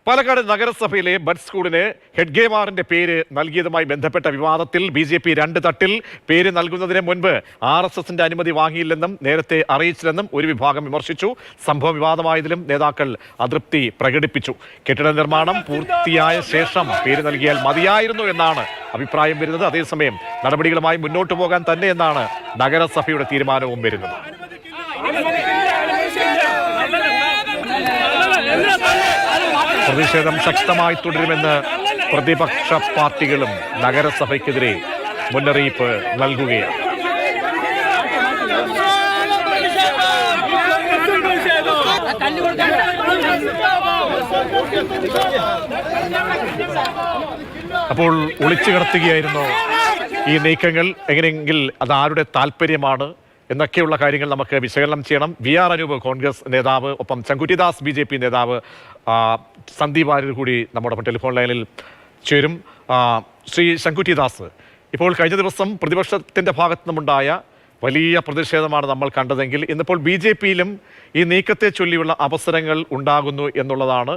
പാലക്കാട് നഗരസഭയിലെ ബഡ് സ്കൂളിന് ഹെഡ്ഗേവാറിന്റെ പേര് നൽകിയതുമായി ബന്ധപ്പെട്ട വിവാദത്തിൽ BJP രണ്ട് തട്ടിൽ പേര് നൽകുന്നതിന് മുൻപ് RSSന്റെ അനുമതി വാങ്ങിയില്ലെന്നും നേരത്തെ അറിയിച്ചില്ലെന്നും ഒരു വിഭാഗം വിമർശിച്ചു. സംഭവം വിവാദമായതിലും നേതാക്കൾ അതൃപ്തി പ്രകടിപ്പിച്ചു. കെട്ടിട നിർമ്മാണം പൂർത്തിയായ ശേഷം പേര് നൽകിയാൽ മതിയായിരുന്നു എന്നാണ് അഭിപ്രായം വരുന്നത്. അതേസമയം നടപടികളുമായി മുന്നോട്ടു പോകാൻ തന്നെ എന്നാണ് നഗരസഭയുടെ തീരുമാനവും വരുന്നത്. പ്രതിഷേധം ശക്തമായി തുടരുമെന്ന് പ്രതിപക്ഷ പാർട്ടികളും നഗരസഭയ്ക്കെതിരെ മുന്നറിയിപ്പ് നൽകുകയാണ്. അപ്പോൾ ഒളിച്ചു കടത്തുകയായിരുന്നു ഈ നീക്കങ്ങൾ. എങ്ങനെയെങ്കിൽ അത് ആരുടെ താല്പര്യമാണ് എന്നൊക്കെയുള്ള കാര്യങ്ങൾ നമുക്ക് വിശകലനം ചെയ്യണം. VR അനൂപ് കോൺഗ്രസ് നേതാവ്, ഒപ്പം ചങ്കുറ്റിദാസ് BJP നേതാവ്, സന്ദീപ് വാര്യർ കൂടി നമ്മുടെ ടെലിഫോൺ ലൈനിൽ ചേരും. ശ്രീ ശങ്കുറ്റിദാസ്, ഇപ്പോൾ കഴിഞ്ഞ ദിവസം പ്രതിപക്ഷത്തിൻ്റെ ഭാഗത്തു നിന്നുണ്ടായ വലിയ പ്രതിഷേധമാണ് നമ്മൾ കണ്ടതെങ്കിൽ ഇന്നിപ്പോൾ BJPയിലും ഈ നീക്കത്തെ ചൊല്ലിയുള്ള അവസരങ്ങൾ ഉണ്ടാകുന്നു എന്നുള്ളതാണ്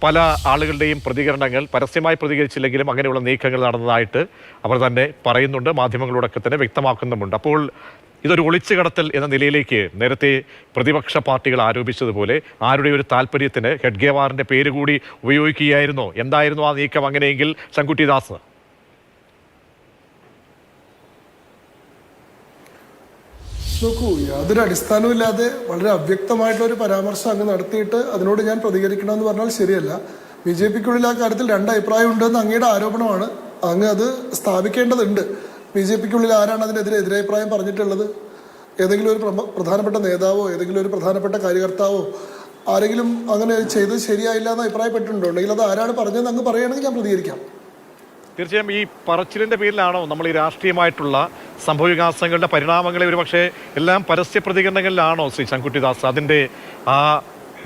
പല ആളുകളുടെയും പ്രതികരണങ്ങൾ. പരസ്യമായി പ്രതികരിച്ചില്ലെങ്കിലും അങ്ങനെയുള്ള നീക്കങ്ങൾ നടന്നതായിട്ട് അവർ തന്നെ പറയുന്നുണ്ട്, മാധ്യമങ്ങളോടൊക്കെ തന്നെ വ്യക്തമാക്കുന്നുമുണ്ട്. അപ്പോൾ ഇതൊരു ഒളിച്ചു കടത്തൽ എന്ന നിലയിലേക്ക് നേരത്തെ പ്രതിപക്ഷ പാർട്ടികൾ ആരോപിച്ചതുപോലെ ആരുടെ ഒരു താല്പര്യത്തിന് ഹെഡ്ഗേവാറിന്റെ പേര് കൂടി ഉപയോഗിക്കുകയായിരുന്നോ? എന്തായിരുന്നു ആ നീക്കം അങ്ങനെയെങ്കിൽ ശങ്കുറ്റിദാസ്? നോക്കൂ, യാതൊരു അടിസ്ഥാനവുമില്ലാതെ വളരെ അവ്യക്തമായിട്ടുള്ള ഒരു പരാമർശം അങ്ങ് നടത്തിയിട്ട് അതിനോട് ഞാൻ പ്രതികരിക്കണമെന്ന് പറഞ്ഞാൽ ശരിയല്ല. BJPക്കുള്ളിൽ ആ കാര്യത്തിൽ രണ്ട് അഭിപ്രായം ഉണ്ടെന്ന് അങ്ങയുടെ ആരോപണമാണ്. അങ്ങ് അത് സ്ഥാപിക്കേണ്ടതുണ്ട്. BJPക്കുള്ളിൽ ആരാണ് അതിനെതിരെ എതിരഭിപ്രായം പറഞ്ഞിട്ടുള്ളത്? ഏതെങ്കിലും ഒരു പ്രധാനപ്പെട്ട നേതാവോ ഏതെങ്കിലും ഒരു പ്രധാനപ്പെട്ട കാര്യകർത്താവോ ആരെങ്കിലും അങ്ങനെ ചെയ്ത് ശരിയായില്ല എന്ന് അഭിപ്രായപ്പെട്ടിട്ടുണ്ടോ? ഉണ്ടെങ്കിൽ അത് ആരാണ് പറഞ്ഞതെന്ന് അങ്ങ് പറയുകയാണെങ്കിൽ ഞാൻ പ്രതികരിക്കാം. തീർച്ചയായും ഈ പറച്ചിലിന്റെ പേരിലാണോ നമ്മൾ ഈ രാഷ്ട്രീയമായിട്ടുള്ള സംഭവവികാസങ്ങളുടെ പരിണാമങ്ങളെ ഒരുപക്ഷെ എല്ലാം പരസ്യ പ്രതികരണങ്ങളിലാണോ ശ്രീ ശങ്കുറ്റിദാസ്? അതിന്റെ ആ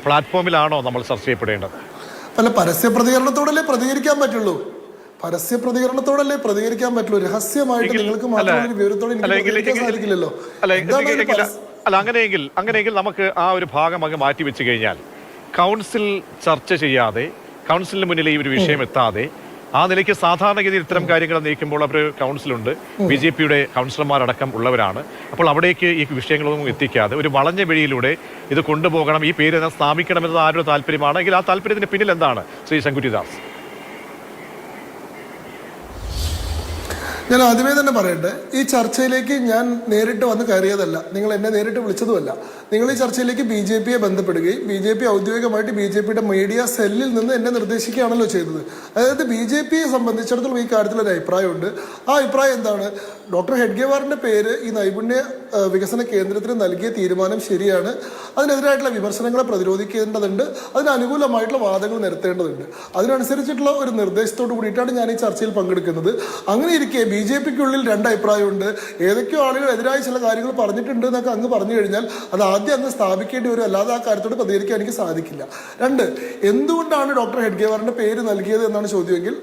പ്ലാറ്റ്ഫോമിലാണോ നമ്മൾ ചർച്ച ചെയ്യപ്പെടേണ്ടത്? അല്ല, പരസ്യ പ്രതികരണത്തോടല്ലേ പ്രതികരിക്കാൻ പറ്റുള്ളൂ. പരസ്യ പ്രതികരണത്തോടല്ലേ പ്രതികരിക്കാൻ പറ്റുള്ളൂ. രഹസ്യമായിട്ട് നിങ്ങൾക്ക് മാത്രം വിവരത്തോടെ സാധിക്കില്ലല്ലോ. അങ്ങനെയെങ്കിൽ നമുക്ക് ആ ഒരു ഭാഗം അങ്ങ് മാറ്റിവെച്ച് കഴിഞ്ഞാൽ കൗൺസിൽ ചർച്ച ചെയ്യാതെ, കൗൺസിലിന് മുന്നിൽ ഈ ഒരു വിഷയം എത്താതെ, ആ നിലയ്ക്ക് സാധാരണഗതിയിൽ ഇത്തരം കാര്യങ്ങൾ നീക്കുമ്പോൾ അവർ കൗൺസിലുണ്ട്, BJPയുടെ കൗൺസിലർമാരടക്കം ഉള്ളവരാണ്. അപ്പോൾ അവിടേക്ക് ഈ വിഷയങ്ങളൊന്നും എത്തിക്കാതെ ഒരു വളഞ്ഞ വഴിയിലൂടെ ഇത് കൊണ്ടുപോകണം, ഈ പേര് സ്ഥാപിക്കണമെന്നത് ആരുടെ താല്പര്യമാണെങ്കിൽ ആ താല്പര്യത്തിന് പിന്നിൽ എന്താണ് ശ്രീ ശങ്കുറ്റിദാസ്? ഞാൻ ആദ്യമേ തന്നെ പറയട്ടെ, ഈ ചർച്ചയിലേക്ക് ഞാൻ നേരിട്ട് വന്ന് കയറിയതല്ല. നിങ്ങൾ എന്നെ നേരിട്ട് വിളിച്ചതുമല്ല. നിങ്ങൾ ഈ ചർച്ചയിലേക്ക് BJPയെ ബന്ധപ്പെടുകയും BJP ഔദ്യോഗികമായിട്ട് BJPയുടെ മീഡിയ സെല്ലിൽ നിന്ന് എന്നെ നിർദ്ദേശിക്കുകയാണല്ലോ ചെയ്തത്. അതായത് BJPയെ സംബന്ധിച്ചിടത്തോളം ഈ കാര്യത്തിൽ ഒരു അഭിപ്രായമുണ്ട്. ആ അഭിപ്രായം എന്താണ്? ഡോക്ടർ ഹെഡ്ഗേവാറിന്റെ പേര് ഈ നൈപുണ്യ വികസന കേന്ദ്രത്തിന് നൽകിയ തീരുമാനം ശരിയാണ്. അതിനെതിരായിട്ടുള്ള വിമർശനങ്ങളെ പ്രതിരോധിക്കേണ്ടതുണ്ട്. അതിന് അനുകൂലമായിട്ടുള്ള വാദങ്ങൾ നിരത്തേണ്ടതുണ്ട്. അതിനനുസരിച്ചിട്ടുള്ള ഒരു നിർദ്ദേശത്തോട് കൂടിയിട്ടാണ് ഞാൻ ഈ ചർച്ചയിൽ പങ്കെടുക്കുന്നത്. അങ്ങനെ ഇരിക്കെ BJPക്കുള്ളിൽ രണ്ട് അഭിപ്രായമുണ്ട്. ഏതൊക്കെയോ ആളുകൾ എതിരായ ചില കാര്യങ്ങൾ പറഞ്ഞിട്ടുണ്ട് എന്നൊക്കെ അങ്ങ് പറഞ്ഞു കഴിഞ്ഞാൽ അത് ആദ്യം അങ്ങ് സ്ഥാപിക്കേണ്ടി വരും. അല്ലാതെ ആ കാര്യത്തോട് പ്രതികരിക്കാൻ എനിക്ക് സാധിക്കില്ല. രണ്ട്, എന്തുകൊണ്ടാണ് ഡോക്ടർ ഹെഡ്ഗേവാറിന്റെ പേര് നൽകിയത് എന്നാണ് ചോദ്യമെങ്കിൽ,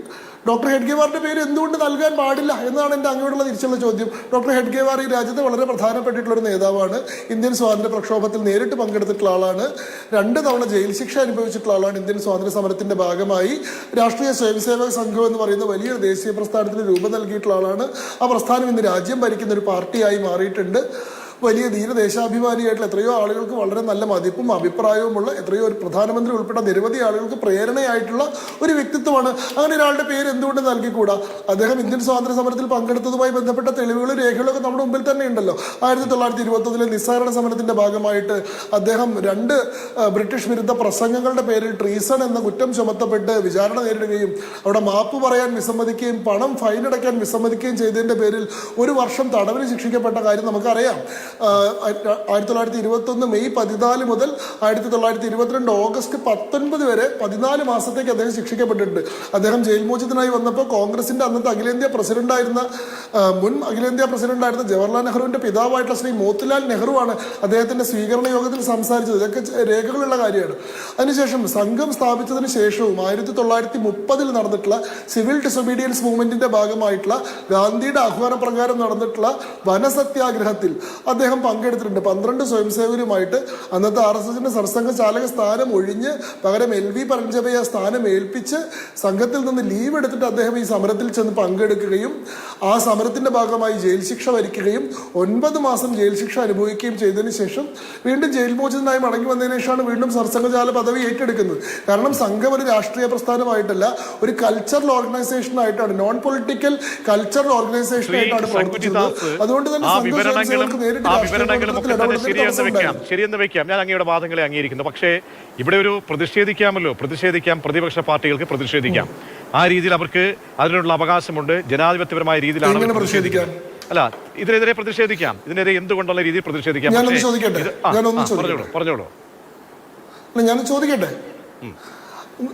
ഡോക്ടർ ഹെഡ്ഗേവാറിന്റെ പേര് എന്തുകൊണ്ട് നൽകാൻ പാടില്ല എന്നാണ് എൻ്റെ അങ്ങോട്ടുള്ള തിരിച്ചുള്ള ചോദ്യം. ഡോക്ടർ ഹെഡ്ഗേവാർ ഈ രാജ്യത്ത് വളരെ പ്രധാനപ്പെട്ടിട്ടുള്ള ഒരു നേതാവാണ്. ഇന്ത്യൻ സ്വാതന്ത്ര്യ പ്രക്ഷോഭത്തിൽ നേരിട്ട് പങ്കെടുത്തിട്ടുള്ള ആളാണ്. 2 തവണ ജയിൽ ശിക്ഷ അനുഭവിച്ചിട്ടുള്ള ആളാണ്. ഇന്ത്യൻ സ്വാതന്ത്ര്യ സമരത്തിന്റെ ഭാഗമായി രാഷ്ട്രീയ സ്വയംസേവക സംഘം എന്ന് പറയുന്ന വലിയൊരു ദേശീയ പ്രസ്ഥാനത്തിന് രൂപം നൽകിയിട്ടുള്ള ആളാണ്. ആ പ്രസ്ഥാനം ഇന്ന് രാജ്യം ഭരിക്കുന്ന ഒരു പാർട്ടിയായി മാറിയിട്ടുണ്ട്. വലിയ ധീരദേശാഭിമാനിയായിട്ടുള്ള എത്രയോ ആളുകൾക്ക് വളരെ നല്ല മതിപ്പും അഭിപ്രായവുമുള്ള എത്രയോ ഒരു പ്രധാനമന്ത്രി ഉൾപ്പെടെ നിരവധി ആളുകൾക്ക് പ്രേരണയായിട്ടുള്ള ഒരു വ്യക്തിത്വമാണ്. അങ്ങനെ ഒരാളുടെ പേര് എന്തുകൊണ്ട് നൽകിക്കൂടാ? അദ്ദേഹം ഇന്ത്യൻ സ്വാതന്ത്ര്യ സമരത്തിൽ പങ്കെടുത്തതുമായി ബന്ധപ്പെട്ട തെളിവുകളും രേഖകളൊക്കെ നമ്മുടെ മുമ്പിൽ തന്നെ ഉണ്ടല്ലോ. 1921 നിസ്സഹകരണ സമരത്തിന്റെ ഭാഗമായിട്ട് അദ്ദേഹം 2 ബ്രിട്ടീഷ് വിരുദ്ധ പ്രസംഗങ്ങളുടെ പേരിൽ ട്രീസൺ എന്ന കുറ്റം ചുമത്തപ്പെട്ട് വിചാരണ നേരിടുകയും അവിടെ മാപ്പ് പറയാൻ വിസമ്മതിക്കുകയും പണം ഫൈൻ അടയ്ക്കാൻ വിസമ്മതിക്കുകയും ചെയ്തതിന്റെ പേരിൽ 1 വർഷം തടവിന് ശിക്ഷിക്കപ്പെട്ട കാര്യം നമുക്കറിയാം. 1921 മെയ് 14 മുതൽ 1922 ഓഗസ്റ്റ് 19 വരെ 14 മാസത്തേക്ക് അദ്ദേഹം ശിക്ഷിക്കപ്പെട്ടിട്ടുണ്ട്. അദ്ദേഹം ജയിൽ മോചിതനായി വന്നപ്പോൾ കോൺഗ്രസിന്റെ അന്നത്തെ മുൻ അഖിലേന്ത്യാ പ്രസിഡന്റായിരുന്ന ജവഹർലാൽ നെഹ്റുവിന്റെ പിതാവായിട്ടുള്ള ശ്രീ മോത്തിലാൽ നെഹ്റു ആണ് അദ്ദേഹത്തിന്റെ സ്വീകരണ യോഗത്തിൽ സംസാരിച്ചത്. ഇതൊക്കെ രേഖകളുള്ള കാര്യമാണ്. അതിനുശേഷം സംഘം സ്ഥാപിച്ചതിന് ശേഷവും 1930 നടന്നിട്ടുള്ള സിവിൽ ഡിസൊബീഡിയൻസ് മൂവ്മെന്റിന്റെ ഭാഗമായിട്ടുള്ള ഗാന്ധിയുടെ ആഹ്വാന പ്രകാരം നടന്നിട്ടുള്ള വനസത്യാഗ്രഹത്തിൽ അദ്ദേഹം പങ്കെടുത്തിട്ടുണ്ട്. 12 സ്വയംസേവകരുമായിട്ട് അന്നത്തെ RSSന്റെ സർസംഘ ചാലക സ്ഥാനം ഒഴിഞ്ഞ് പകരം LV പരഞ്ചപയെ സ്ഥാനം ഏൽപ്പിച്ച് സംഘത്തിൽ നിന്ന് ലീവ് എടുത്തിട്ട് അദ്ദേഹം ഈ സമരത്തിൽ ചെന്ന് പങ്കെടുക്കുകയും ആ സമരത്തിന്റെ ഭാഗമായി ജയിൽ ശിക്ഷ വരിക്കുകയും 9 മാസം ജയിൽ ശിക്ഷ അനുഭവിക്കുകയും ചെയ്തതിനു ശേഷം വീണ്ടും ജയിൽ മോചിതനായി മടങ്ങി വന്നതിനു ശേഷമാണ് വീണ്ടും സർസംഘചാല പദവി ഏറ്റെടുക്കുന്നത്. കാരണം സംഘം ഒരു രാഷ്ട്രീയ പ്രസ്ഥാനമായിട്ടല്ല, ഒരു കൾച്ചറൽ ഓർഗനൈസേഷൻ ആയിട്ടാണ്, നോൺ പൊളിറ്റിക്കൽ കൾച്ചറൽ ഓർഗനൈസേഷൻ ആയിട്ടാണ് പ്രവർത്തിച്ചത്. അതുകൊണ്ട് തന്നെ ശരിയെന്ന് വെക്കാം, ഞാൻ അങ്ങയുടെ വാദങ്ങളെ അംഗീകരിക്കുന്നു. പക്ഷേ ഇവിടെ ഒരു പ്രതിഷേധിക്കാം, പ്രതിപക്ഷ പാർട്ടികൾക്ക് പ്രതിഷേധിക്കാം. ആ രീതിയിൽ അവർക്ക് അതിനുള്ള അവകാശമുണ്ട്. ജനാധിപത്യപരമായ രീതിയിലാണ് പ്രതിഷേധിക്കാം. അല്ല, ഇതിനെതിരെ പ്രതിഷേധിക്കാം, ഇതിനെതിരെ എന്തുകൊണ്ടുള്ള രീതിയിൽ പ്രതിഷേധിക്കാം. പറഞ്ഞോളൂ. ഞാൻ ചോദിക്കട്ടെ,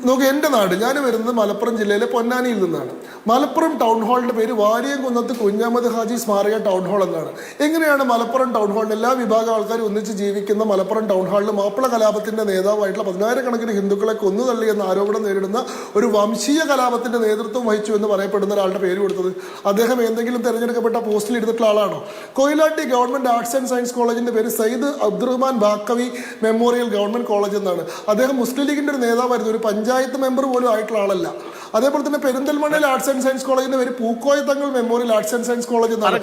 നോക്ക്, എൻ്റെ നാട്, ഞാൻ വരുന്നത് മലപ്പുറം ജില്ലയിലെ പൊന്നാനിയിൽ നിന്നാണ്. മലപ്പുറം ടൗൺ ഹാളിന്റെ പേര് വാരിയംകുന്നത്ത് കുഞ്ഞഹമ്മദ് ഹാജി സ്മാരക ടൗൺ ഹാൾ എന്നാണ്. എങ്ങനെയാണ് മലപ്പുറം ടൗൺ ഹാളിൽ എല്ലാ വിഭാഗം ആൾക്കാരും ഒന്നിച്ച് ജീവിക്കുന്ന മലപ്പുറം ടൗൺ ഹാളിൽ മാപ്പിള കലാപത്തിന്റെ നേതാവായിട്ടുള്ള 10,000-കണക്കിന് ഹിന്ദുക്കളെ കൊന്നുതള്ളി എന്ന ആരോപണം നേരിടുന്ന ഒരു വംശീയ കലാപത്തിന്റെ നേതൃത്വം വഹിച്ചു എന്ന് പറയപ്പെടുന്ന ഒരാളുടെ പേര് കൊടുത്തത്? അദ്ദേഹം എന്തെങ്കിലും തെരഞ്ഞെടുക്കപ്പെട്ട പോസ്റ്റിൽ ഇരുന്നിട്ടുള്ള ആളാണോ? Koyilandy government arts and science കോളേജിന്റെ പേര് Sayyid Abdurahman Baqavi memorial government college എന്നാണ്. അദ്ദേഹം മുസ്ലിം ലീഗിന്റെ ഒരു നേതാവായിരുന്നു, ഒരു പഞ്ചായത്ത് മെമ്പർ പോലും ആയിട്ടുള്ള ആളല്ല. അതേപോലെ തന്നെ പെരിന്തൽമണ്ണയിൽ ആർട്സ് ആൻഡ് സയൻസ് കോളേജിന്റെ പേര് Pookoya Thangal memorial arts and science college എന്നാണ്.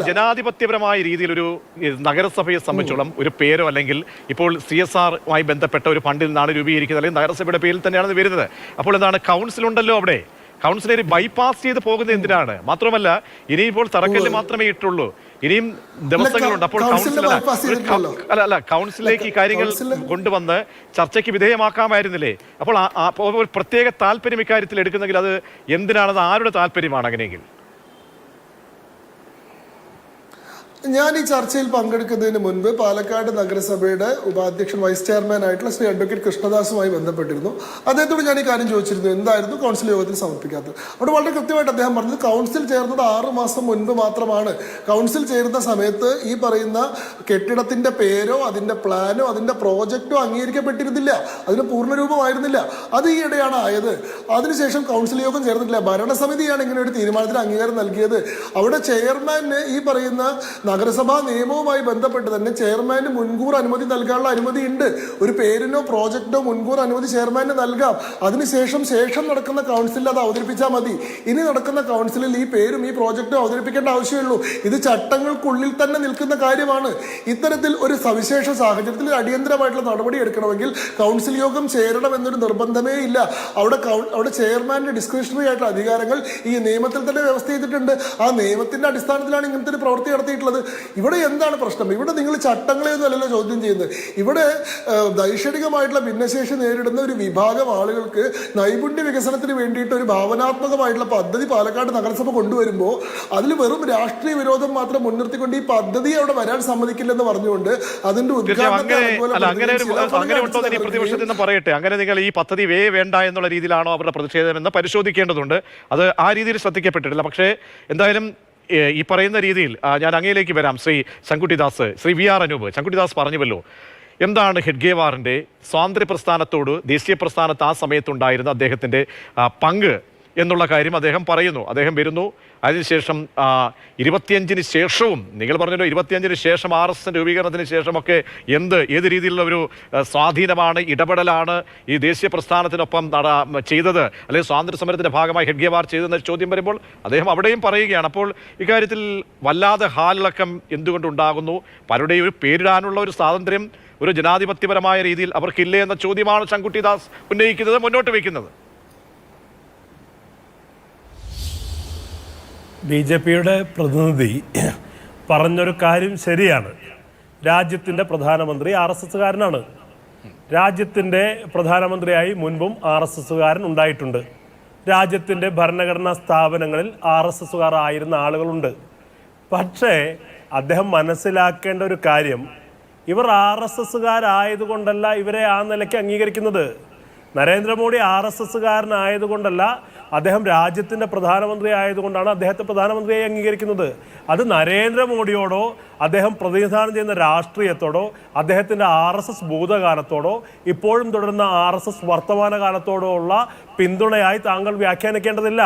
ജനാധിപത്യപരമായ രീതിയിൽ ഒരു നഗരസഭയെ സംബന്ധിച്ചോളം ഒരു പേരോ അല്ലെങ്കിൽ ഇപ്പോൾ CSRമായി ബന്ധപ്പെട്ട ഒരു ഫണ്ടിൽ നിന്നാണ് രൂപീകരിക്കുന്നത്, അല്ലെങ്കിൽ നഗരസഭയുടെ പേരിൽ തന്നെയാണ് വരുന്നത്. അപ്പോൾ എന്താണ്, കൗൺസിൽ ഉണ്ടല്ലോ അവിടെ. കൗൺസിലർ ബൈപ്പാസ് ചെയ്ത് പോകുന്നത് എന്തിനാണ്? മാത്രമല്ല, ഇനിയിപ്പോൾ തറക്കല്ല് മാത്രമേ ഇട്ടുള്ളൂ, ഇനിയും ദിവസങ്ങളുണ്ട്. അപ്പോൾ കൗൺസിലിലേക്ക് ഈ കാര്യങ്ങൾ കൊണ്ടുവന്ന് ചർച്ചയ്ക്ക് വിധേയമാക്കാമായിരുന്നില്ലേ? അപ്പോൾ ഒരു പ്രത്യേക താല്പര്യം ഇക്കാര്യത്തിൽ എടുക്കുന്നെങ്കിൽ അത് എന്തിനാണത്? ആരുടെ താല്പര്യമാണ് അങ്ങനെയെങ്കിൽ? ഞാൻ ഈ ചർച്ചയിൽ പങ്കെടുക്കുന്നതിന് മുൻപ് പാലക്കാട് നഗരസഭയുടെ ഉപാധ്യക്ഷൻ വൈസ് ചെയർമാൻ ആയിട്ടുള്ള ശ്രീ അഡ്വക്കേറ്റ് കൃഷ്ണദാസുമായി ബന്ധപ്പെട്ടിരുന്നു. അദ്ദേഹത്തോട് ഞാൻ ഈ കാര്യം ചോദിച്ചിരുന്നു, എന്തായിരുന്നു കൗൺസിൽ യോഗത്തിൽ സമർപ്പിക്കാത്തത്. അവിടെ വളരെ കൃത്യമായിട്ട് അദ്ദേഹം പറഞ്ഞത്, കൗൺസിൽ ചേർന്നത് 6 മാസം മുൻപ് മാത്രമാണ്. കൗൺസിൽ ചേരുന്ന സമയത്ത് ഈ പറയുന്ന കെട്ടിടത്തിന്റെ പേരോ അതിന്റെ പ്ലാനോ അതിന്റെ പ്രോജക്റ്റോ അംഗീകരിക്കപ്പെട്ടിരുന്നില്ല, അതിന് പൂർണ്ണരൂപമായിരുന്നില്ല. അത് ഈയിടെയാണ് ആയത്. അതിനുശേഷം കൗൺസിൽ യോഗം ചേർന്നിട്ടില്ല. ഭരണസമിതിയാണ് ഇങ്ങനെ ഒരു തീരുമാനത്തിന് അംഗീകാരം നൽകിയത്. അവിടെ ചെയർമാന് ഈ പറയുന്ന നഗരസഭാ നിയമവുമായി ബന്ധപ്പെട്ട് തന്നെ ചെയർമാന് മുൻകൂർ അനുമതി നൽകാനുള്ള അനുമതി ഉണ്ട്. ഒരു പേരിനോ പ്രോജക്റ്റോ മുൻകൂർ അനുമതി ചെയർമാന് നൽകാം. അതിനുശേഷം നടക്കുന്ന കൗൺസിലിൽ അത് അവതരിപ്പിച്ചാൽ മതി. ഇനി നടക്കുന്ന കൗൺസിലിൽ ഈ പേരും ഈ പ്രോജക്റ്റും അവതരിപ്പിക്കേണ്ട ആവശ്യമുള്ളൂ. ഇത് ചട്ടങ്ങൾക്കുള്ളിൽ തന്നെ നിൽക്കുന്ന കാര്യമാണ്. ഇത്തരത്തിൽ ഒരു സവിശേഷ സാഹചര്യത്തിൽ അടിയന്തരമായിട്ടുള്ള നടപടി എടുക്കണമെങ്കിൽ കൗൺസിൽ യോഗം ചേരണം എന്നൊരു നിർബന്ധമേ ഇല്ല. അവിടെ ചെയർമാന്റെ ഡിസ്ക്രിഷണറി ആയിട്ടുള്ള അധികാരങ്ങൾ ഈ നിയമത്തിൽ തന്നെ വ്യവസ്ഥ ചെയ്തിട്ടുണ്ട്. ആ നിയമത്തിന്റെ അടിസ്ഥാനത്തിലാണ് ഇങ്ങനത്തെ ഒരു പ്രവൃത്തി നടത്തിയിട്ടുള്ളത്. ഇവിടെ എന്താണ് പ്രശ്നം? ഇവിടെ നിങ്ങൾ ചട്ടങ്ങളെയൊന്നും അല്ലല്ലോ ചോദ്യം ചെയ്യുന്നത്. ഇവിടെ ദൈക്ഷണികമായിട്ടുള്ള ഭിന്നശേഷി നേരിടുന്ന ഒരു വിഭാഗം ആളുകൾക്ക് നൈപുണ്യ വികസനത്തിന് വേണ്ടിയിട്ട് ഒരു ഭാവനാത്മകമായിട്ടുള്ള പദ്ധതി പാലക്കാട് നഗരസഭ കൊണ്ടുവരുമ്പോൾ അതിൽ വെറും രാഷ്ട്രീയ വിരോധം മാത്രം മുൻനിർത്തിക്കൊണ്ട് ഈ പദ്ധതി അവിടെ വരാൻ സമ്മതിക്കില്ലെന്ന് പറഞ്ഞുകൊണ്ട് അതിന്റെ പറയട്ടെ, അങ്ങനെ നിങ്ങൾ ഈ പദ്ധതി വേണ്ട എന്നുള്ള രീതിയിലാണോ അവരുടെ പ്രതിഷേധം എന്ന് പരിശോധിക്കേണ്ടതുണ്ട്. അത് ആ രീതിയിൽ ശ്രദ്ധിക്കപ്പെട്ടിട്ടില്ല. പക്ഷേ എന്തായാലും ഈ പറയുന്ന രീതിയിൽ ഞാൻ അങ്ങയിലേക്ക് വരാം. ശ്രീ VR അനൂപ്, ശങ്കുട്ടിദാസ് പറഞ്ഞുവല്ലോ, എന്താണ് ഹെഡ്ഗേവാറിൻ്റെ സ്വാതന്ത്ര്യ പ്രസ്ഥാനത്തോട്, ദേശീയ പ്രസ്ഥാനത്ത് ആ സമയത്തുണ്ടായിരുന്ന അദ്ദേഹത്തിൻ്റെ പങ്ക് എന്നുള്ള കാര്യം അദ്ദേഹം പറയുന്നു. അദ്ദേഹം വരുന്നു, അതിനുശേഷം 25-ന് ശേഷവും, നിങ്ങൾ പറഞ്ഞല്ലോ 25-ന് ശേഷം RSS രൂപീകരണത്തിന് ശേഷമൊക്കെ ഏത് രീതിയിലുള്ള ഒരു സ്വാധീനമാണ്, ഇടപെടലാണ് ഈ ദേശീയ പ്രസ്ഥാനത്തിനൊപ്പം ചെയ്തത്, അല്ലെങ്കിൽ സ്വാതന്ത്ര്യ സമരത്തിന്റെ ഭാഗമായി ഹെഡ്ഗേവാർ ചെയ്തെന്ന ചോദ്യം വരുമ്പോൾ അദ്ദേഹം അവിടെയും പറയുകയാണ്. അപ്പോൾ ഇക്കാര്യത്തിൽ വല്ലാതെ ഹാലിളക്കം എന്തുകൊണ്ടുണ്ടാകുന്നു? പലരുടെയും ഒരു പേരിടാനുള്ള ഒരു സ്വാതന്ത്ര്യം ഒരു ജനാധിപത്യപരമായ രീതിയിൽ അവർക്കില്ലേ എന്ന ചോദ്യമാണ് ശങ്കുട്ടിദാസ് ഉന്നയിക്കുന്നത്, മുന്നോട്ട് വയ്ക്കുന്നത്. BJPയുടെ പ്രതിനിധി പറഞ്ഞൊരു കാര്യം ശരിയാണ്. രാജ്യത്തിൻ്റെ പ്രധാനമന്ത്രി RSSകാരനാണ്. രാജ്യത്തിൻ്റെ പ്രധാനമന്ത്രിയായി മുൻപും RSSകാരൻ ഉണ്ടായിട്ടുണ്ട്. രാജ്യത്തിൻ്റെ ഭരണഘടനാ സ്ഥാപനങ്ങളിൽ RSSകാർ ആയിരുന്ന ആളുകളുണ്ട്. പക്ഷേ അദ്ദേഹം മനസ്സിലാക്കേണ്ട ഒരു കാര്യം, ഇവർ RSSകാരായതുകൊണ്ടല്ല ഇവരെ ആ നിലയ്ക്ക് അംഗീകരിക്കുന്നത്. നരേന്ദ്രമോദി RSSകാരനായതുകൊണ്ടല്ല, അദ്ദേഹം രാജ്യത്തിൻ്റെ പ്രധാനമന്ത്രി ആയതുകൊണ്ടാണ് അദ്ദേഹത്തെ പ്രധാനമന്ത്രിയായി അംഗീകരിക്കുന്നത്. അത് നരേന്ദ്രമോദിയോടോ അദ്ദേഹം പ്രതിനിധാനം ചെയ്യുന്ന രാഷ്ട്രീയത്തോടോ അദ്ദേഹത്തിൻ്റെ RSS ഭൂതകാലത്തോടോ ഇപ്പോഴും തുടരുന്ന RSS വർത്തമാനകാലത്തോടോ ഉള്ള പിന്തുണയായി താങ്കൾ വ്യാഖ്യാനിക്കേണ്ടതില്ല.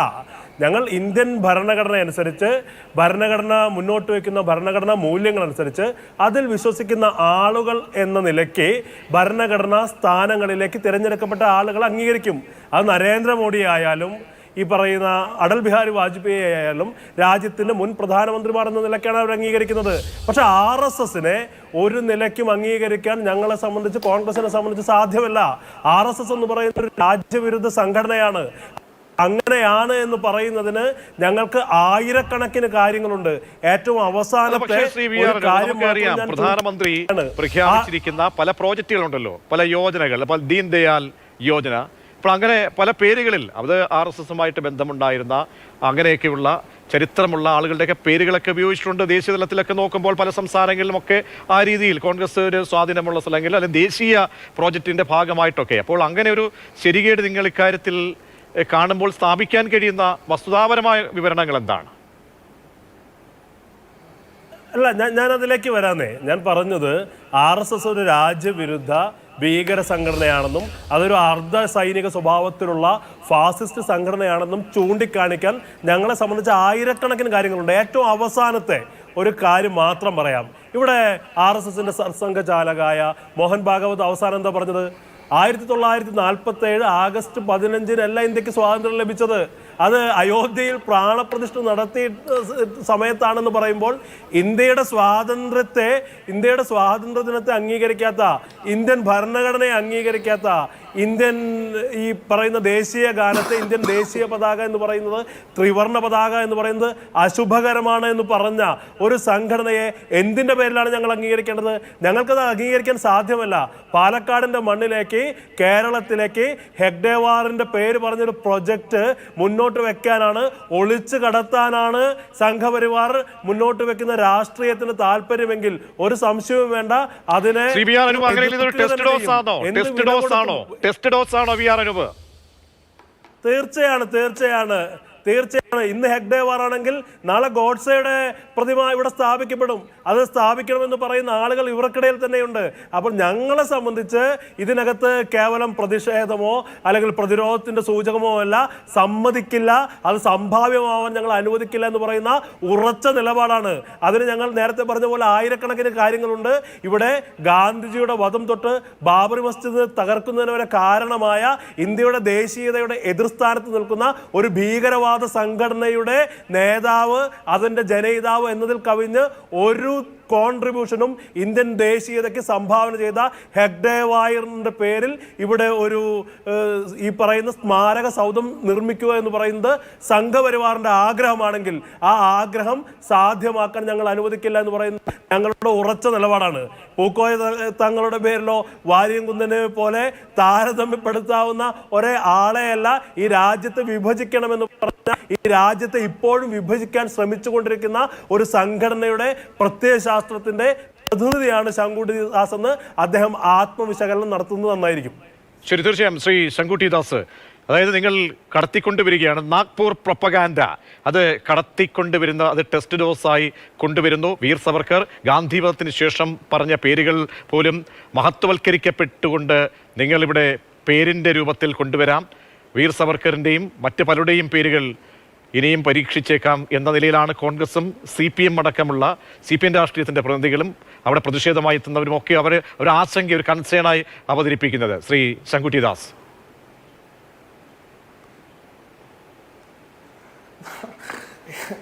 ഞങ്ങൾ ഇന്ത്യൻ ഭരണഘടന അനുസരിച്ച് ഭരണഘടന മുന്നോട്ട് വയ്ക്കുന്ന ഭരണഘടനാ മൂല്യങ്ങൾ അനുസരിച്ച് അതിൽ വിശ്വസിക്കുന്ന ആളുകൾ എന്ന നിലയ്ക്ക് ഭരണഘടനാ സ്ഥാനങ്ങളിലേക്ക് തിരഞ്ഞെടുക്കപ്പെട്ട ആളുകൾ അംഗീകരിക്കും. അത് നരേന്ദ്രമോദി ആയാലും ഈ പറയുന്ന അടൽ ബിഹാരി വാജ്പേയി ആയാലും രാജ്യത്തിന്റെ മുൻ പ്രധാനമന്ത്രിമാർ എന്ന നിലയ്ക്കാണ് അവർ അംഗീകരിക്കുന്നത്. പക്ഷെ RSSനെ ഒരു നിലയ്ക്കും അംഗീകരിക്കാൻ ഞങ്ങളെ സംബന്ധിച്ച്, കോൺഗ്രസിനെ സംബന്ധിച്ച് സാധ്യമല്ല. RSS എന്ന് പറയുന്ന ഒരു രാജ്യവിരുദ്ധ സംഘടനയാണ്. അങ്ങനെയാണ് എന്ന് പറയുന്നതിന് ഞങ്ങൾക്ക് ആയിരക്കണക്കിന് കാര്യങ്ങളുണ്ട്. ഏറ്റവും അവസാനത്തെ പ്രധാനമന്ത്രി പ്രഖ്യാപിച്ചിരിക്കുന്ന പല പ്രോജക്റ്റുകളുണ്ടല്ലോ, പല യോജനകൾ, ദീൻ ദയാൽ യോജന, അപ്പോൾ അങ്ങനെ പല പേരുകളിൽ അത് RSSുമായിട്ട് ബന്ധമുണ്ടായിരുന്ന അങ്ങനെയൊക്കെയുള്ള ചരിത്രമുള്ള ആളുകളുടെയൊക്കെ പേരുകളൊക്കെ ഉപയോഗിച്ചിട്ടുണ്ട്. ദേശീയ തലത്തിലൊക്കെ നോക്കുമ്പോൾ പല സംസ്ഥാനങ്ങളിലുമൊക്കെ ആ രീതിയിൽ കോൺഗ്രസ് ഒരു സ്വാധീനമുള്ള സ്ഥലങ്ങളിൽ അല്ലെങ്കിൽ ദേശീയ പ്രോജക്റ്റിന്റെ ഭാഗമായിട്ടൊക്കെ. അപ്പോൾ അങ്ങനെ ഒരു ശരികേട് നിങ്ങൾ ഇക്കാര്യത്തിൽ കാണുമ്പോൾ സ്ഥാപിക്കാൻ കഴിയുന്ന വസ്തുതാപരമായ വിവരണങ്ങൾ എന്താണ്? അല്ല, ഞാൻ അതിലേക്ക് വരാന്നേ. ഞാൻ പറഞ്ഞത് RSS ഒരു രാജ്യവിരുദ്ധ ഭീകര സംഘടനയാണെന്നും അതൊരു അർദ്ധ സൈനിക സ്വഭാവത്തിലുള്ള ഫാസിസ്റ്റ് സംഘടനയാണെന്നും ചൂണ്ടിക്കാണിക്കാൻ ഞങ്ങളെ സംബന്ധിച്ച് ആയിരക്കണക്കിന് കാര്യങ്ങളുണ്ട്. ഏറ്റവും അവസാനത്തെ ഒരു കാര്യം മാത്രം പറയാം. ഇവിടെ RSSന്റെ സർസംഘചാലകായ മോഹൻ ഭാഗവത് അവസാനം എന്താ പറഞ്ഞത്? 1947 ആഗസ്റ്റ് 15-നല്ല ഇന്ത്യക്ക് സ്വാതന്ത്ര്യം ലഭിച്ചത്. അത് അയോധ്യയിൽ പ്രാണപ്രതിഷ്ഠ നടത്തിയ സമയത്താണെന്ന് പറയുമ്പോൾ ഇന്ത്യയുടെ സ്വാതന്ത്ര്യ ദിനത്തെ അംഗീകരിക്കാത്ത, ഇന്ത്യൻ ഭരണഘടനയെ അംഗീകരിക്കാത്ത, ഇന്ത്യൻ ഈ പറയുന്ന ദേശീയ ഗാനത്തെ, ഇന്ത്യൻ ദേശീയ പതാക എന്ന് പറയുന്നത്, ത്രിവർണ്ണ പതാക എന്ന് പറയുന്നത് അശുഭകരമാണ് എന്ന് പറഞ്ഞ ഒരു സംഘടനയെ എന്തിൻ്റെ പേരിലാണ് ഞങ്ങൾ അംഗീകരിക്കേണ്ടത്? ഞങ്ങൾക്കത് അംഗീകരിക്കാൻ സാധ്യമല്ല. പാലക്കാടിൻ്റെ മണ്ണിലേക്ക്, കേരളത്തിലേക്ക് ഹെഗ്ഡേവാറിൻ്റെ പേര് പറഞ്ഞൊരു പ്രൊജക്റ്റ് മുന്നോട്ട് വെക്കാനാണ്, ഒളിച്ചു കടത്താനാണ് സംഘപരിവാർ മുന്നോട്ട് വെക്കുന്ന രാഷ്ട്രീയത്തിന് താല്പര്യമെങ്കിൽ ഒരു സംശയവും വേണ്ട. അതിനെ തീർച്ചയാണ്. ഇന്ന് ഹെഗ്ഡേവാർ ആണെങ്കിൽ നാളെ ഗോഡ്സെയുടെ പ്രതിമ ഇവിടെ സ്ഥാപിക്കപ്പെടും. അത് സ്ഥാപിക്കണമെന്ന് പറയുന്ന ആളുകൾ ഇവർക്കിടയിൽ തന്നെയുണ്ട്. അപ്പോൾ ഞങ്ങളെ സംബന്ധിച്ച് ഇതിനകത്ത് കേവലം പ്രതിഷേധമോ അല്ലെങ്കിൽ പ്രതിരോധത്തിന്റെ സൂചകമോ അല്ല, സമ്മതിക്കില്ല, അത് സംഭാവ്യമാവാൻ ഞങ്ങൾ അനുവദിക്കില്ല എന്ന് പറയുന്ന ഉറച്ച നിലപാടാണ്. അതിന് ഞങ്ങൾ നേരത്തെ പറഞ്ഞ പോലെ ആയിരക്കണക്കിന് കാര്യങ്ങളുണ്ട്. ഇവിടെ ഗാന്ധിജിയുടെ വധം തൊട്ട് ബാബറി മസ്ജിദ് തകർക്കുന്നതിന് വരെ കാരണമായ ഇന്ത്യയുടെ ദേശീയതയുടെ എതിർസ്ഥാനത്ത് നിൽക്കുന്ന ഒരു ഭീകരവാദ സംഘടനയുടെ നേതാവ്, അതിന്റെ ജനയിതാവ് എന്നതിൽ കവിഞ്ഞ് ഒരു കോൺട്രിബ്യൂഷനും ഇന്ത്യൻ ദേശീയതയ്ക്ക് സംഭാവന ചെയ്ത ഹെഗ്ഡേവാറിന്റെ പേരിൽ ഇവിടെ ഒരു ഈ പറയുന്ന സ്മാരക സൗധം നിർമ്മിക്കുക എന്ന് പറയുന്നത് സംഘപരിവാറിന്റെ ആഗ്രഹമാണെങ്കിൽ ആ ആഗ്രഹം സാധ്യമാക്കാൻ ഞങ്ങൾ അനുവദിക്കില്ല എന്ന് പറയുന്നത് ഞങ്ങളുടെ ഉറച്ച നിലപാടാണ്. പൂക്കോയ തങ്ങളുടെ പേരിലോ വാര്യംകുന്നനെ പോലെ താരതമ്യപ്പെടുത്താവുന്ന ഒരേ ആളെയല്ല ഈ രാജ്യത്തെ വിഭജിക്കണമെന്ന് പറഞ്ഞ, ഈ രാജ്യത്തെ ഇപ്പോഴും വിഭജിക്കാൻ ശ്രമിച്ചുകൊണ്ടിരിക്കുന്ന ഒരു സംഘടനയുടെ പ്രത്യയശാസ്ത്രത്തിന്റെ പ്രതിനിധിയാണ് ശങ്കുട്ടി ദാസ് എന്ന് അദ്ദേഹം ആത്മവിശകലനം നടത്തുന്നത് നന്നായിരിക്കും. ശരി, തീർച്ചയായും ശ്രീ ശങ്കുട്ടി ദാസ്, അതായത് നിങ്ങൾ കടത്തിക്കൊണ്ടുവരികയാണ് നാഗ്പൂർ പ്രൊപ്പഗാൻഡ, അത് കടത്തിക്കൊണ്ടുവരുന്ന, അത് ടെസ്റ്റ് ഡോസായി കൊണ്ടുവരുന്നു. വീർ സവർക്കർ ഗാന്ധിവധത്തിന് ശേഷം പറഞ്ഞ പേരുകൾ പോലും മഹത്വവൽക്കരിക്കപ്പെട്ടുകൊണ്ട് നിങ്ങളിവിടെ പേരിൻ്റെ രൂപത്തിൽ കൊണ്ടുവരാം. വീർ സവർക്കറിൻ്റെയും മറ്റ് പലരുടെയും പേരുകൾ ഇനിയും പരീക്ഷിച്ചേക്കാം എന്ന നിലയിലാണ് കോൺഗ്രസും CPM അടക്കമുള്ള CPM രാഷ്ട്രീയത്തിൻ്റെ പ്രതിനിധികളും അവിടെ പ്രതിഷേധമായി എത്തുന്നവരും ഒക്കെ അവർ ഒരു ആശങ്ക, ഒരു കൺസേണായി അവതരിപ്പിക്കുന്നത്. ശ്രീ ശങ്കുട്ടി ദാസ്.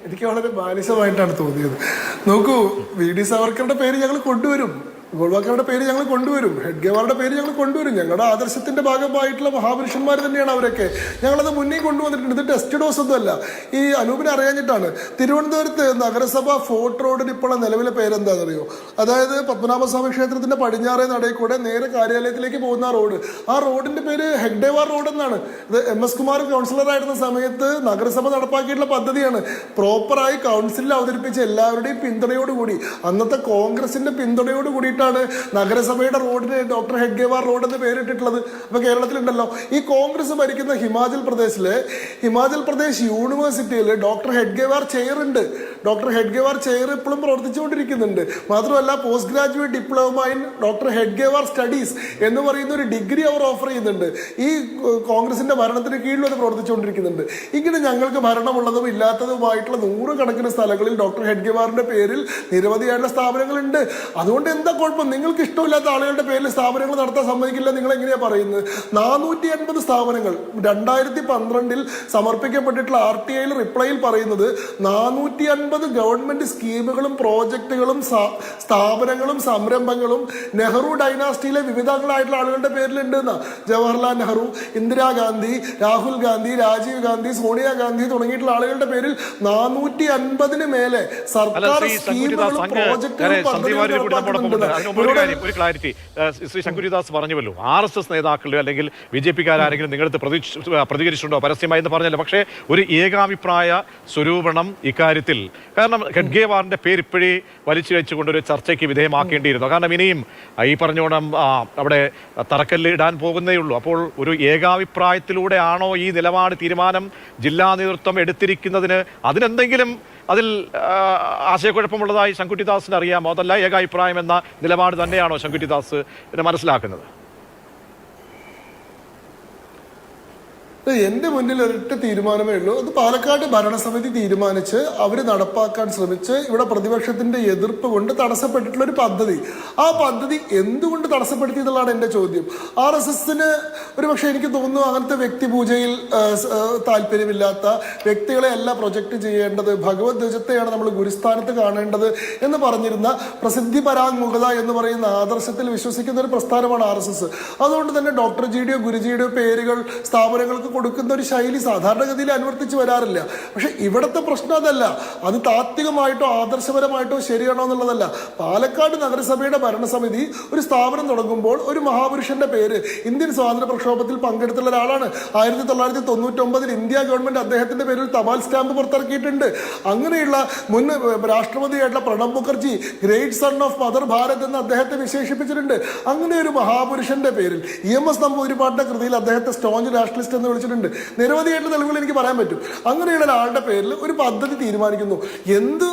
എനിക്ക് വളരെ ബാലിശമായിട്ടാണ് തോന്നിയത്. നോക്കൂ, VD സാവർക്കറുടെ പേര് ഞങ്ങൾ കൊണ്ടുവരും, ഗോൾവാക്കറുടെ പേര് ഞങ്ങൾ കൊണ്ടുവരും, ഹെഡ്ഗേവാറുടെ പേര് ഞങ്ങൾ കൊണ്ടുവരും. ഞങ്ങളുടെ ആദർശത്തിന്റെ ഭാഗമായിട്ടുള്ള മഹാപുരുഷന്മാർ തന്നെയാണ് അവരൊക്കെ. ഞങ്ങളത് മുന്നേ കൊണ്ടുവന്നിട്ടുണ്ട്. ഇത് ടെസ്റ്റ് ഡോസ് ഒന്നുമല്ല. ഈ അനൂപിനെ അറിയാഞ്ഞിട്ടാണ്. തിരുവനന്തപുരത്ത് നഗരസഭ ഫോർട്ട് റോഡിന് ഇപ്പോൾ നിലവിലെ പേരെന്താണെന്നറിയോ? അതായത് പത്മനാഭസ്വാമി ക്ഷേത്രത്തിന്റെ പടിഞ്ഞാറേ നടയിൽ കൂടെ നേരെ കാര്യാലയത്തിലേക്ക് പോകുന്ന റോഡ്, ആ റോഡിന്റെ പേര് ഹെഗ്ഡേവാർ റോഡ് എന്നാണ്. ഇത് MS കുമാർ കൗൺസിലറായിരുന്ന സമയത്ത് നഗരസഭ നടപ്പാക്കിയിട്ടുള്ള പദ്ധതിയാണ്. പ്രോപ്പറായി കൗൺസിലിൽ അവതരിപ്പിച്ച എല്ലാവരുടെയും പിന്തുണയോടുകൂടി, അന്നത്തെ കോൺഗ്രസിന്റെ പിന്തുണയോട് കൂടി നഗരസഭയുടെ റോഡിന് ഡോക്ടർ ഹെഗ്ഡേവാർ റോഡ് എന്ന് പേരിട്ടിട്ടുള്ളത്. അപ്പൊ കേരളത്തിലുണ്ടല്ലോ, ഈ കോൺഗ്രസ് ഭരിക്കുന്ന ഹിമാചൽ പ്രദേശ് യൂണിവേഴ്സിറ്റിയിൽ ഡോക്ടർ ഹെഗ്ഡേവാർ ചെയർ ഉണ്ട്. ഡോക്ടർ ഹെഡ്ഗേവാർ ചെയർ ഇപ്പോഴും പ്രവർത്തിച്ചുകൊണ്ടിരിക്കുന്നുണ്ട്. മാത്രമല്ല post graduate diploma in doctor Hedgewar studies എന്ന് പറയുന്ന ഒരു ഡിഗ്രി അവർ ഓഫർ ചെയ്യുന്നുണ്ട്. ഈ കോൺഗ്രസിന്റെ ഭരണത്തിന് കീഴിൽ അത് പ്രവർത്തിച്ചുകൊണ്ടിരിക്കുന്നുണ്ട്. ഇങ്ങനെ ഞങ്ങൾക്ക് ഭരണമുള്ളതും ഇല്ലാത്തതുമായിട്ടുള്ള നൂറുകണക്കിന് സ്ഥലങ്ങളിൽ ഡോക്ടർ ഹെഡ്ഗേവാറിന്റെ പേരിൽ നിരവധിയായിട്ടുള്ള സ്ഥാപനങ്ങളുണ്ട്. അതുകൊണ്ട് എന്താ കുഴപ്പം? നിങ്ങൾക്ക് ഇഷ്ടമില്ലാത്ത ആളുകളുടെ പേരിൽ സ്ഥാപനങ്ങൾ നടത്താൻ സമ്മതിക്കില്ല നിങ്ങൾ എങ്ങനെയാ പറയുന്നത്? 450 സ്ഥാപനങ്ങൾ 2012 സമർപ്പിക്കപ്പെട്ടിട്ടുള്ള RTIയിൽ റിപ്ലൈയിൽ പറയുന്നത് 450 ഗവൺമെന്റ് സ്കീമുകളും പ്രോജക്റ്റുകളും സ്ഥാപനങ്ങളും സംരംഭങ്ങളും നെഹ്റു ഡൈനാസ്റ്റിയിലെ വിവിധങ്ങളായിട്ടുള്ള ആളുകളുടെ പേരിലുണ്ട് എന്നാ. ജവഹർലാൽ നെഹ്റു, ഇന്ദിരാഗാന്ധി, രാഹുൽ ഗാന്ധി, രാജീവ് ഗാന്ധി, സോണിയാഗാന്ധി തുടങ്ങിയിട്ടുള്ള ആളുകളുടെ പേരിൽ 450 മേലെ സർക്കാർ സ്കീമുകളും പ്രോജക്റ്റുകളും ഒരു ക്ലാരിറ്റി ശ്രീ ശങ്കുരിദാസ് പറഞ്ഞുവല്ലോ, RSS നേതാക്കളുടെ അല്ലെങ്കിൽ BJP-കാരെങ്കിലും നിങ്ങളടുത്ത് പ്രതികരിച്ചിട്ടുണ്ടോ പരസ്യമായി എന്ന് പറഞ്ഞല്ലോ. പക്ഷേ ഒരു ഏകാഭിപ്രായ സ്വരൂപണം ഇക്കാര്യത്തിൽ, കാരണം ഹെഡ്ഗേവാറിന്റെ പേര് ഇപ്പോഴേ വലിച്ചു വെച്ചുകൊണ്ട് ഒരു ചർച്ചയ്ക്ക് വിധേയമാക്കേണ്ടിയിരുന്നു. കാരണം ഇനിയും ഈ പറഞ്ഞോണം അവിടെ തറക്കല്ല് ഇടാൻ പോകുന്നേ ഉള്ളൂ. അപ്പോൾ ഒരു ഏകാഭിപ്രായത്തിലൂടെ ആണോ ഈ നിലപാട് തീരുമാനം ജില്ലാ നേതൃത്വം എടുത്തിരിക്കുന്നതിന് അതിനെന്തെങ്കിലും അതിൽ ആശയക്കുഴപ്പമുള്ളതായി ശങ്കുറ്റിദാസിന് അറിയാമോ? അതല്ല ഏകാഭിപ്രായം എന്ന നിലപാട് തന്നെയാണോ ശങ്കുറ്റിദാസ് മനസ്സിലാക്കുന്നത്? എന്റെ മുന്നിൽ ഒരൊറ്റ തീരുമാനമേ ഉള്ളൂ. അത് പാലക്കാട് ഭരണസമിതി തീരുമാനിച്ച് അവർ നടപ്പാക്കാൻ ശ്രമിച്ച് ഇവിടെ പ്രതിപക്ഷത്തിന്റെ എതിർപ്പ് കൊണ്ട് തടസ്സപ്പെട്ടിട്ടുള്ള ഒരു പദ്ധതി. ആ പദ്ധതി എന്തുകൊണ്ട് തടസ്സപ്പെടുത്തി എന്നുള്ളതാണ് എന്റെ ചോദ്യം. RSSന് ഒരു പക്ഷെ എനിക്ക് തോന്നുന്നു അങ്ങനത്തെ വ്യക്തിപൂജയിൽ താല്പര്യമില്ലാത്ത വ്യക്തികളെ അല്ല പ്രൊജക്ട് ചെയ്യേണ്ടത്, ഭഗവത് ധ്വജത്തെയാണ് നമ്മൾ ഗുരുസ്ഥാനത്ത് കാണേണ്ടത് എന്ന് പറഞ്ഞിരുന്ന പ്രസിദ്ധി പരാങ്മുഖത എന്ന് പറയുന്ന ആദർശത്തിൽ വിശ്വസിക്കുന്ന ഒരു പ്രസ്ഥാനമാണ് RSS. അതുകൊണ്ട് തന്നെ ഡോക്ടർ ജിയുടെയോ ഗുരുജിയുടെയോ പേരുകൾ സ്ഥാപനങ്ങൾക്ക് കൊടുക്കുന്ന ഒരു ശൈലി സാധാരണഗതിയിൽ അനുവർത്തിച്ച് വരാറില്ല. പക്ഷെ ഇവിടുത്തെ പ്രശ്നം അതല്ല. അത് താത്വികമായിട്ടോ ആദർശപരമായിട്ടോ ശരിയാണോ എന്നുള്ളതല്ല. പാലക്കാട് നഗരസഭയുടെ ഭരണസമിതി ഒരു സ്ഥാപനം തുടങ്ങുമ്പോൾ ഒരു മഹാപുരുഷന്റെ പേര്, ഇന്ത്യൻ സ്വാതന്ത്ര്യ പ്രക്ഷോഭത്തിൽ പങ്കെടുത്തുള്ള ഒരാളാണ്. 1999 ഇന്ത്യ ഗവൺമെന്റ് അദ്ദേഹത്തിന്റെ പേരിൽ തപാൽ സ്റ്റാമ്പ് പുറത്തിറക്കിയിട്ടുണ്ട്. അങ്ങനെയുള്ള മുൻ രാഷ്ട്രപതിയായിട്ടുള്ള Pranab Mukherjee great son of mother Bharat എന്ന് അദ്ദേഹത്തെ വിശേഷിപ്പിച്ചിട്ടുണ്ട്. അങ്ങനെ ഒരു മഹാപുരുഷന്റെ പേരിൽ EMS നമ്പൂതിരിപ്പാടിന്റെ കൃതിയിൽ അദ്ദേഹത്തെ സ്റ്റോഞ്ച് നാഷണലിസ്റ്റ് എന്ന് വിളിച്ചിട്ടുണ്ട്. നിരവധിയായിട്ടുള്ള തെളിവുകൾ എനിക്ക് പറയാൻ പറ്റും. അങ്ങനെയുള്ള ഒരാളുടെ പേരിൽ ഒരു പദ്ധതി തീരുമാനിക്കുന്നു. എന്ത്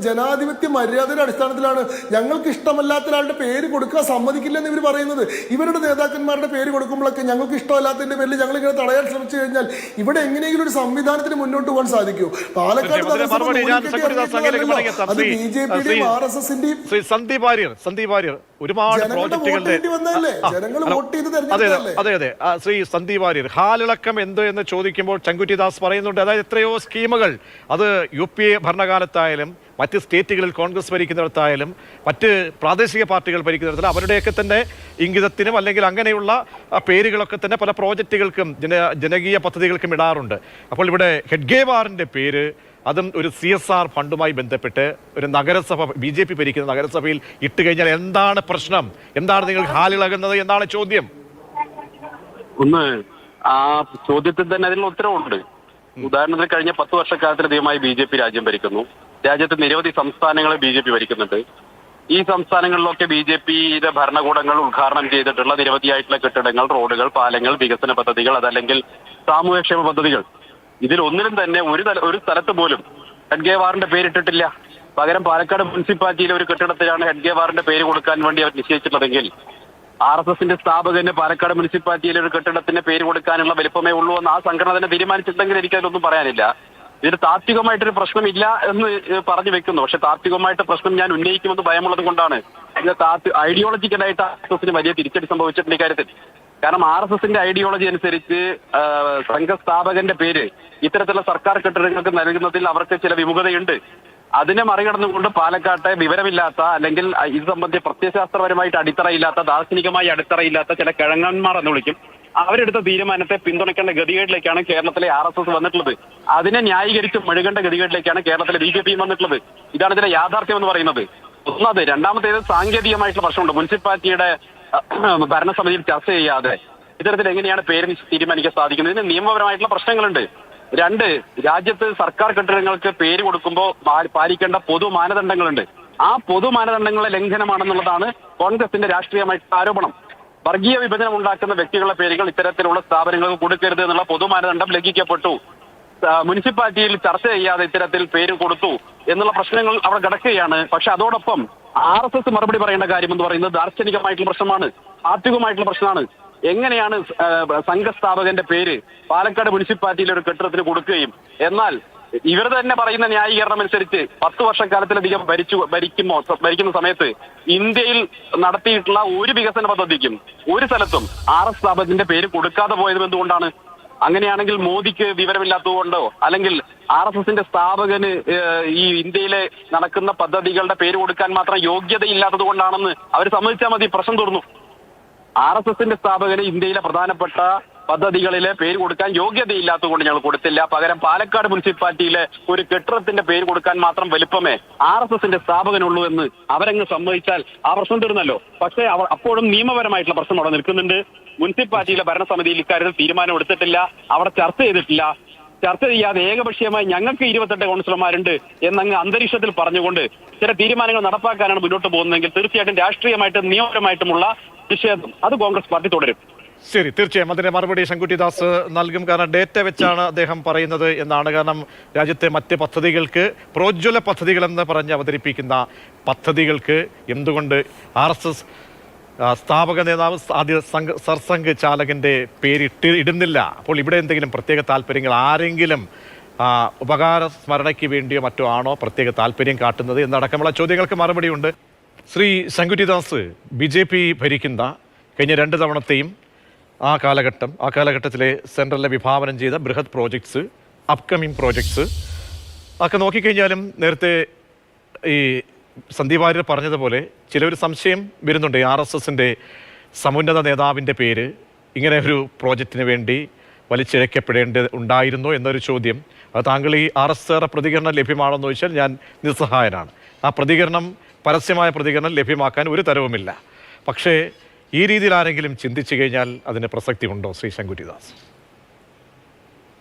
ജനാധിപത്യ മര്യാദയുടെ അടിസ്ഥാനത്തിലാണ് ഞങ്ങൾക്ക് ഇഷ്ടമല്ലാത്ത ഒരാളുടെ പേര് കൊടുക്കാൻ സമ്മതിക്കില്ലെന്ന് ഇവർ പറയുന്നത്? ഇവരുടെ നേതാക്കന്മാരുടെ പേര് കൊടുക്കുമ്പോഴൊക്കെ ഞങ്ങൾക്ക് ഇഷ്ടമല്ലാത്തതിന്റെ പേരിൽ ഞങ്ങൾ ഇങ്ങനെ തടയാൻ ശ്രമിച്ചു കഴിഞ്ഞാൽ ഇവിടെ എങ്ങനെയെങ്കിലും ഒരു സംവിധാനത്തിന് മുന്നോട്ട് പോകാൻ സാധിക്കുമോ? പാലക്കാട് അത് BJPയുടെയും RSSന്റെയും ഒരുപാട് പ്രോജക്റ്റുകളുടെ അതെ ശ്രീ സന്ദീപ് വാര്യർ, ഹാലിളക്കം എന്ത് എന്ന് ചോദിക്കുമ്പോൾ ശങ്കുറ്റിദാസ് പറയുന്നുണ്ട്. അതായത് എത്രയോ സ്കീമുകൾ അത് UPA ഭരണകാലത്തായാലും മറ്റ് സ്റ്റേറ്റുകളിൽ കോൺഗ്രസ് ഭരിക്കുന്നിടത്തായാലും മറ്റ് പ്രാദേശിക പാർട്ടികൾ ഭരിക്കുന്നിടത്തായാലും അവരുടെയൊക്കെ തന്നെ ഇംഗിതത്തിനും അല്ലെങ്കിൽ അങ്ങനെയുള്ള പേരുകളൊക്കെ തന്നെ പല പ്രോജക്റ്റുകൾക്കും ജനകീയ പദ്ധതികൾക്കും ഇടാറുണ്ട്. അപ്പോൾ ഇവിടെ ഹെഡ്ഗേവാറിന്റെ പേര് അതും ഒരു CSR ഫണ്ടുമായി ബന്ധപ്പെട്ട് ഒരു നഗരസഭ BJP ഭരിക്കുന്ന നഗരസഭയിൽ ഇട്ട് കഴിഞ്ഞാൽ എന്താണ് പ്രശ്നം? എന്താണ് നിങ്ങൾ ഹാലിളകുന്നത്? എന്താണ് ചോദ്യം? ഒന്ന് ആ ചോദ്യത്തിൽ തന്നെ അതിനുള്ള ഉത്തരവുണ്ട്. ഉദാഹരണത്തിന് കഴിഞ്ഞ 10 വർഷക്കാലത്തിലധികമായി BJP രാജ്യം ഭരിക്കുന്നു. രാജ്യത്ത് നിരവധി സംസ്ഥാനങ്ങളെ BJP ഭരിക്കുന്നുണ്ട്. ഈ സംസ്ഥാനങ്ങളിലൊക്കെ BJPയുടെ ഭരണകൂടങ്ങൾ ഉദ്ഘാടനം ചെയ്തിട്ടുള്ള നിരവധിയായിട്ടുള്ള കെട്ടിടങ്ങൾ, റോഡുകൾ, പാലങ്ങൾ, വികസന പദ്ധതികൾ, അതല്ലെങ്കിൽ സാമൂഹ്യക്ഷേമ പദ്ധതികൾ, ഇതിൽ ഒന്നിനും തന്നെ ഒരു സ്ഥലത്ത് പോലും ഹെഡ്ഗേവാറിന്റെ പേരിട്ടിട്ടില്ല. പകരം പാലക്കാട് മുനിസിപ്പാലിറ്റിയിലെ ഒരു കെട്ടിടത്തിലാണ് ഹെഡ്ഗേവാറിന്റെ പേര് കൊടുക്കാൻ വേണ്ടി അവർ നിശ്ചയിച്ചിട്ടുള്ളതെങ്കിൽ RSSന്റെ സ്ഥാപകന് പാലക്കാട് മുനിസിപ്പാലിറ്റിയിലെ ഒരു കെട്ടിടത്തിന്റെ പേര് കൊടുക്കാനുള്ള വലിപ്പമേ ഉള്ളൂ എന്ന് ആ സംഘടന തന്നെ തീരുമാനിച്ചിട്ടുണ്ടെങ്കിൽ എനിക്കതിലൊന്നും പറയാനില്ല. ഇതിന് താത്വികമായിട്ടൊരു പ്രശ്നമില്ല എന്ന് പറഞ്ഞു വെക്കുന്നു. പക്ഷെ താത്വികമായിട്ട് പ്രശ്നം ഞാൻ ഉന്നയിക്കുമെന്ന് ഭയമുള്ളത് കൊണ്ടാണ്. ഐഡിയോളജിക്കലായിട്ട് RSSന് വലിയ തിരിച്ചടി സംഭവിച്ചിട്ടുണ്ട് ഇക്കാര്യത്തിൽ. കാരണം RSSന്റെ ഐഡിയോളജി അനുസരിച്ച് സംഘസ്ഥാപകന്റെ പേര് ഇത്തരത്തിലുള്ള സർക്കാർ കെട്ടിടങ്ങൾക്ക് നൽകുന്നതിൽ അവർക്ക് ചില വിമുഖതയുണ്ട്. അതിനെ മറികടന്നുകൊണ്ട് പാലക്കാട്ടെ വിവരമില്ലാത്ത അല്ലെങ്കിൽ ഇത് സംബന്ധിച്ച് പ്രത്യയശാസ്ത്രപരമായിട്ട് അടിത്തറയില്ലാത്ത, ദാർശനികമായി അടിത്തറയില്ലാത്ത ചില കിഴങ്ങന്മാർ എന്ന് വിളിക്കും, അവരെടുത്ത തീരുമാനത്തെ പിന്തുണയ്ക്കേണ്ട ഗതികേടിലേക്കാണ് കേരളത്തിലെ RSS വന്നിട്ടുള്ളത്. അതിനെ ന്യായീകരിച്ച് മെഴുകേണ്ട ഗതികേടിലേക്കാണ് കേരളത്തിലെ BJP വന്നിട്ടുള്ളത്. ഇതാണ് ഇതിന്റെ യാഥാർത്ഥ്യം എന്ന് പറയുന്നത്. ഒന്നത്. രണ്ടാമത്തേത് സാങ്കേതികമായിട്ടുള്ള പ്രശ്നമുണ്ട്. മുനിസിപ്പാലിറ്റിയുടെ ഭരണസമിതിയിൽ ചർച്ച ചെയ്യാതെ ഇത്തരത്തിൽ എങ്ങനെയാണ് പേര് തീരുമാനിക്കാൻ സാധിക്കുന്നത്? ഇതിന് നിയമപരമായിട്ടുള്ള പ്രശ്നങ്ങളുണ്ട്. 2, രാജ്യത്ത് സർക്കാർ കെട്ടിടങ്ങൾക്ക് പേര് കൊടുക്കുമ്പോൾ പാലിക്കേണ്ട പൊതു മാനദണ്ഡങ്ങളുണ്ട്. ആ പൊതു മാനദണ്ഡങ്ങളുടെ ലംഘനമാണെന്നുള്ളതാണ് കോൺഗ്രസിന്റെ രാഷ്ട്രീയമായിട്ടുള്ള ആരോപണം. വർഗീയ വിഭജനം ഉണ്ടാക്കുന്ന വ്യക്തികളുടെ പേരുകൾ ഇത്തരത്തിലുള്ള സ്ഥാപനങ്ങൾക്ക് കൊടുക്കരുത് എന്നുള്ള പൊതു മാനദണ്ഡം ലംഘിക്കപ്പെട്ടു. മുനിസിപ്പാലിറ്റിയിൽ ചർച്ച ചെയ്യാതെ ഇത്തരത്തിൽ പേര് കൊടുത്തു. എന്നുള്ള പ്രശ്നങ്ങൾ അവിടെ കിടക്കുകയാണ്. പക്ഷെ അതോടൊപ്പം RSS മറുപടി പറയേണ്ട കാര്യം എന്ന് പറയുന്നത് ദാർശനികമായിട്ടുള്ള പ്രശ്നമാണ്, ആത്വികമായിട്ടുള്ള പ്രശ്നമാണ്. എങ്ങനെയാണ് സംഘസ്ഥാപകന്റെ പേര് പാലക്കാട് മുനിസിപ്പാലിറ്റിയിലെ ഒരു കെട്ടിടത്തിന് കൊടുക്കുകയും എന്നാൽ ഇവർ തന്നെ പറയുന്ന ന്യായീകരണം അനുസരിച്ച് 10 വർഷക്കാലത്തിലധികം ഭരിക്കുന്ന സമയത്ത് ഇന്ത്യയിൽ നടത്തിയിട്ടുള്ള ഒരു വികസന പദ്ധതിക്കും ഒരു സ്ഥലത്തും RS സ്ഥാപനത്തിന്റെ പേര് കൊടുക്കാതെ പോയതും എന്തുകൊണ്ടാണ്? അങ്ങനെയാണെങ്കിൽ മോദിക്ക് വിവരമില്ലാത്തതുകൊണ്ടോ അല്ലെങ്കിൽ RSSന്റെ സ്ഥാപകന് ഈ ഇന്ത്യയിലെ നടക്കുന്ന പദ്ധതികളുടെ പേര് കൊടുക്കാൻ മാത്രം യോഗ്യതയില്ലാത്തത് കൊണ്ടാണെന്ന് അവർ സമ്മതിച്ചാൽ മതി, പ്രശ്നം തീർന്നു. RSSന്റെ സ്ഥാപകന് ഇന്ത്യയിലെ പ്രധാനപ്പെട്ട പദ്ധതികളിലെ പേര് കൊടുക്കാൻ യോഗ്യതയില്ലാത്തത് കൊണ്ട് ഞങ്ങൾ കൊടുത്തില്ല. പകരം പാലക്കാട് മുനിസിപ്പാലിറ്റിയിലെ ഒരു കെട്ടിടത്തിന്റെ പേര് കൊടുക്കാൻ മാത്രം വലിപ്പമേ RSSന്റെ സ്ഥാപകനുള്ളൂ എന്ന് അവരങ്ങ് സമ്മതിച്ചാൽ ആ പ്രശ്നം തീർന്നല്ലോ. പക്ഷേ അപ്പോഴും നിയമപരമായിട്ടുള്ള പ്രശ്നം അവിടെ നിൽക്കുന്നുണ്ട്. മുനിസിപ്പാലിറ്റിയിലെ ഭരണസമിതിയിൽ ഇക്കാര്യത്തിൽ തീരുമാനം എടുത്തിട്ടില്ല, അവിടെ ചർച്ച ചെയ്തിട്ടില്ല. ചർച്ച ചെയ്യാതെ ഏകപക്ഷീയമായി ഞങ്ങൾക്ക് 28 കൗൺസിലർമാരുണ്ട് എന്നങ്ങ് അന്തരീക്ഷത്തിൽ പറഞ്ഞുകൊണ്ട് ചില തീരുമാനങ്ങൾ നടപ്പാക്കാനാണ് മുന്നോട്ട് പോകുന്നതെങ്കിൽ തീർച്ചയായിട്ടും രാഷ്ട്രീയമായിട്ടും നിയമപരമായിട്ടുമുള്ള നിഷേധം അത് കോൺഗ്രസ് പാർട്ടി തുടരും. ശരി, തീർച്ചയായും അതിന്റെ മറുപടി ശങ്കുറ്റിദാസ് നൽകും. കാരണം ഡേറ്റ വെച്ചാണ് അദ്ദേഹം പറയുന്നത് എന്നാണ്. കാരണം രാജ്യത്തെ മറ്റ് പദ്ധതികൾക്ക്, പ്രോജ്വല പദ്ധതികളെന്ന് പറഞ്ഞ് അവതരിപ്പിക്കുന്ന പദ്ധതികൾക്ക് എന്തുകൊണ്ട് RSS സ്ഥാപക നേതാവ് ആദ്യ സർസംഘ് ചാലകന്റെ ഇടുന്നില്ല? അപ്പോൾ ഇവിടെ എന്തെങ്കിലും പ്രത്യേക താല്പര്യങ്ങൾ, ആരെങ്കിലും ഉപകാര സ്മരണയ്ക്ക് വേണ്ടിയോ മറ്റോ ആണോ പ്രത്യേക താല്പര്യം കാട്ടുന്നത് എന്നടക്കമുള്ള ചോദ്യങ്ങൾക്ക് മറുപടിയുണ്ട്. ശ്രീ ശങ്കുറ്റിദാസ്, BJP ഭരിക്കുന്ന കഴിഞ്ഞ 2 തവണത്തെയും ആ കാലഘട്ടത്തിലെ സെൻട്രലിലെ വിഭാവനം ചെയ്ത ബൃഹത് പ്രോജക്ട്സ്, അപ്കമിങ് പ്രോജക്ട്സ് ഒക്കെ നോക്കിക്കഴിഞ്ഞാലും നേരത്തെ ഈ സന്ദീപ് വാര്യർ പറഞ്ഞതുപോലെ ചിലൊരു സംശയം വരുന്നുണ്ട്. RSSന്റെ സമുന്നത നേതാവിൻ്റെ പേര് ഇങ്ങനെ ഒരു പ്രോജക്റ്റിന് വേണ്ടി ഉണ്ടായിരുന്നോ എന്നൊരു ചോദ്യം. അത് താങ്കൾ ഈ RSS പ്രതികരണം ലഭ്യമാണെന്ന് ചോദിച്ചാൽ ഞാൻ നിസ്സഹായനാണ്. ആ പ്രതികരണം, പരസ്യമായ പ്രതികരണം ലഭ്യമാക്കാൻ ഒരു തരവുമില്ല. പക്ഷേ ഈ രീതിയിൽ ആരെങ്കിലും ചിന്തിച്ചു കഴിഞ്ഞാൽ അതിന് പ്രസക്തി ഉണ്ടോ ശ്രീ ശങ്കുറ്റിദാസ്?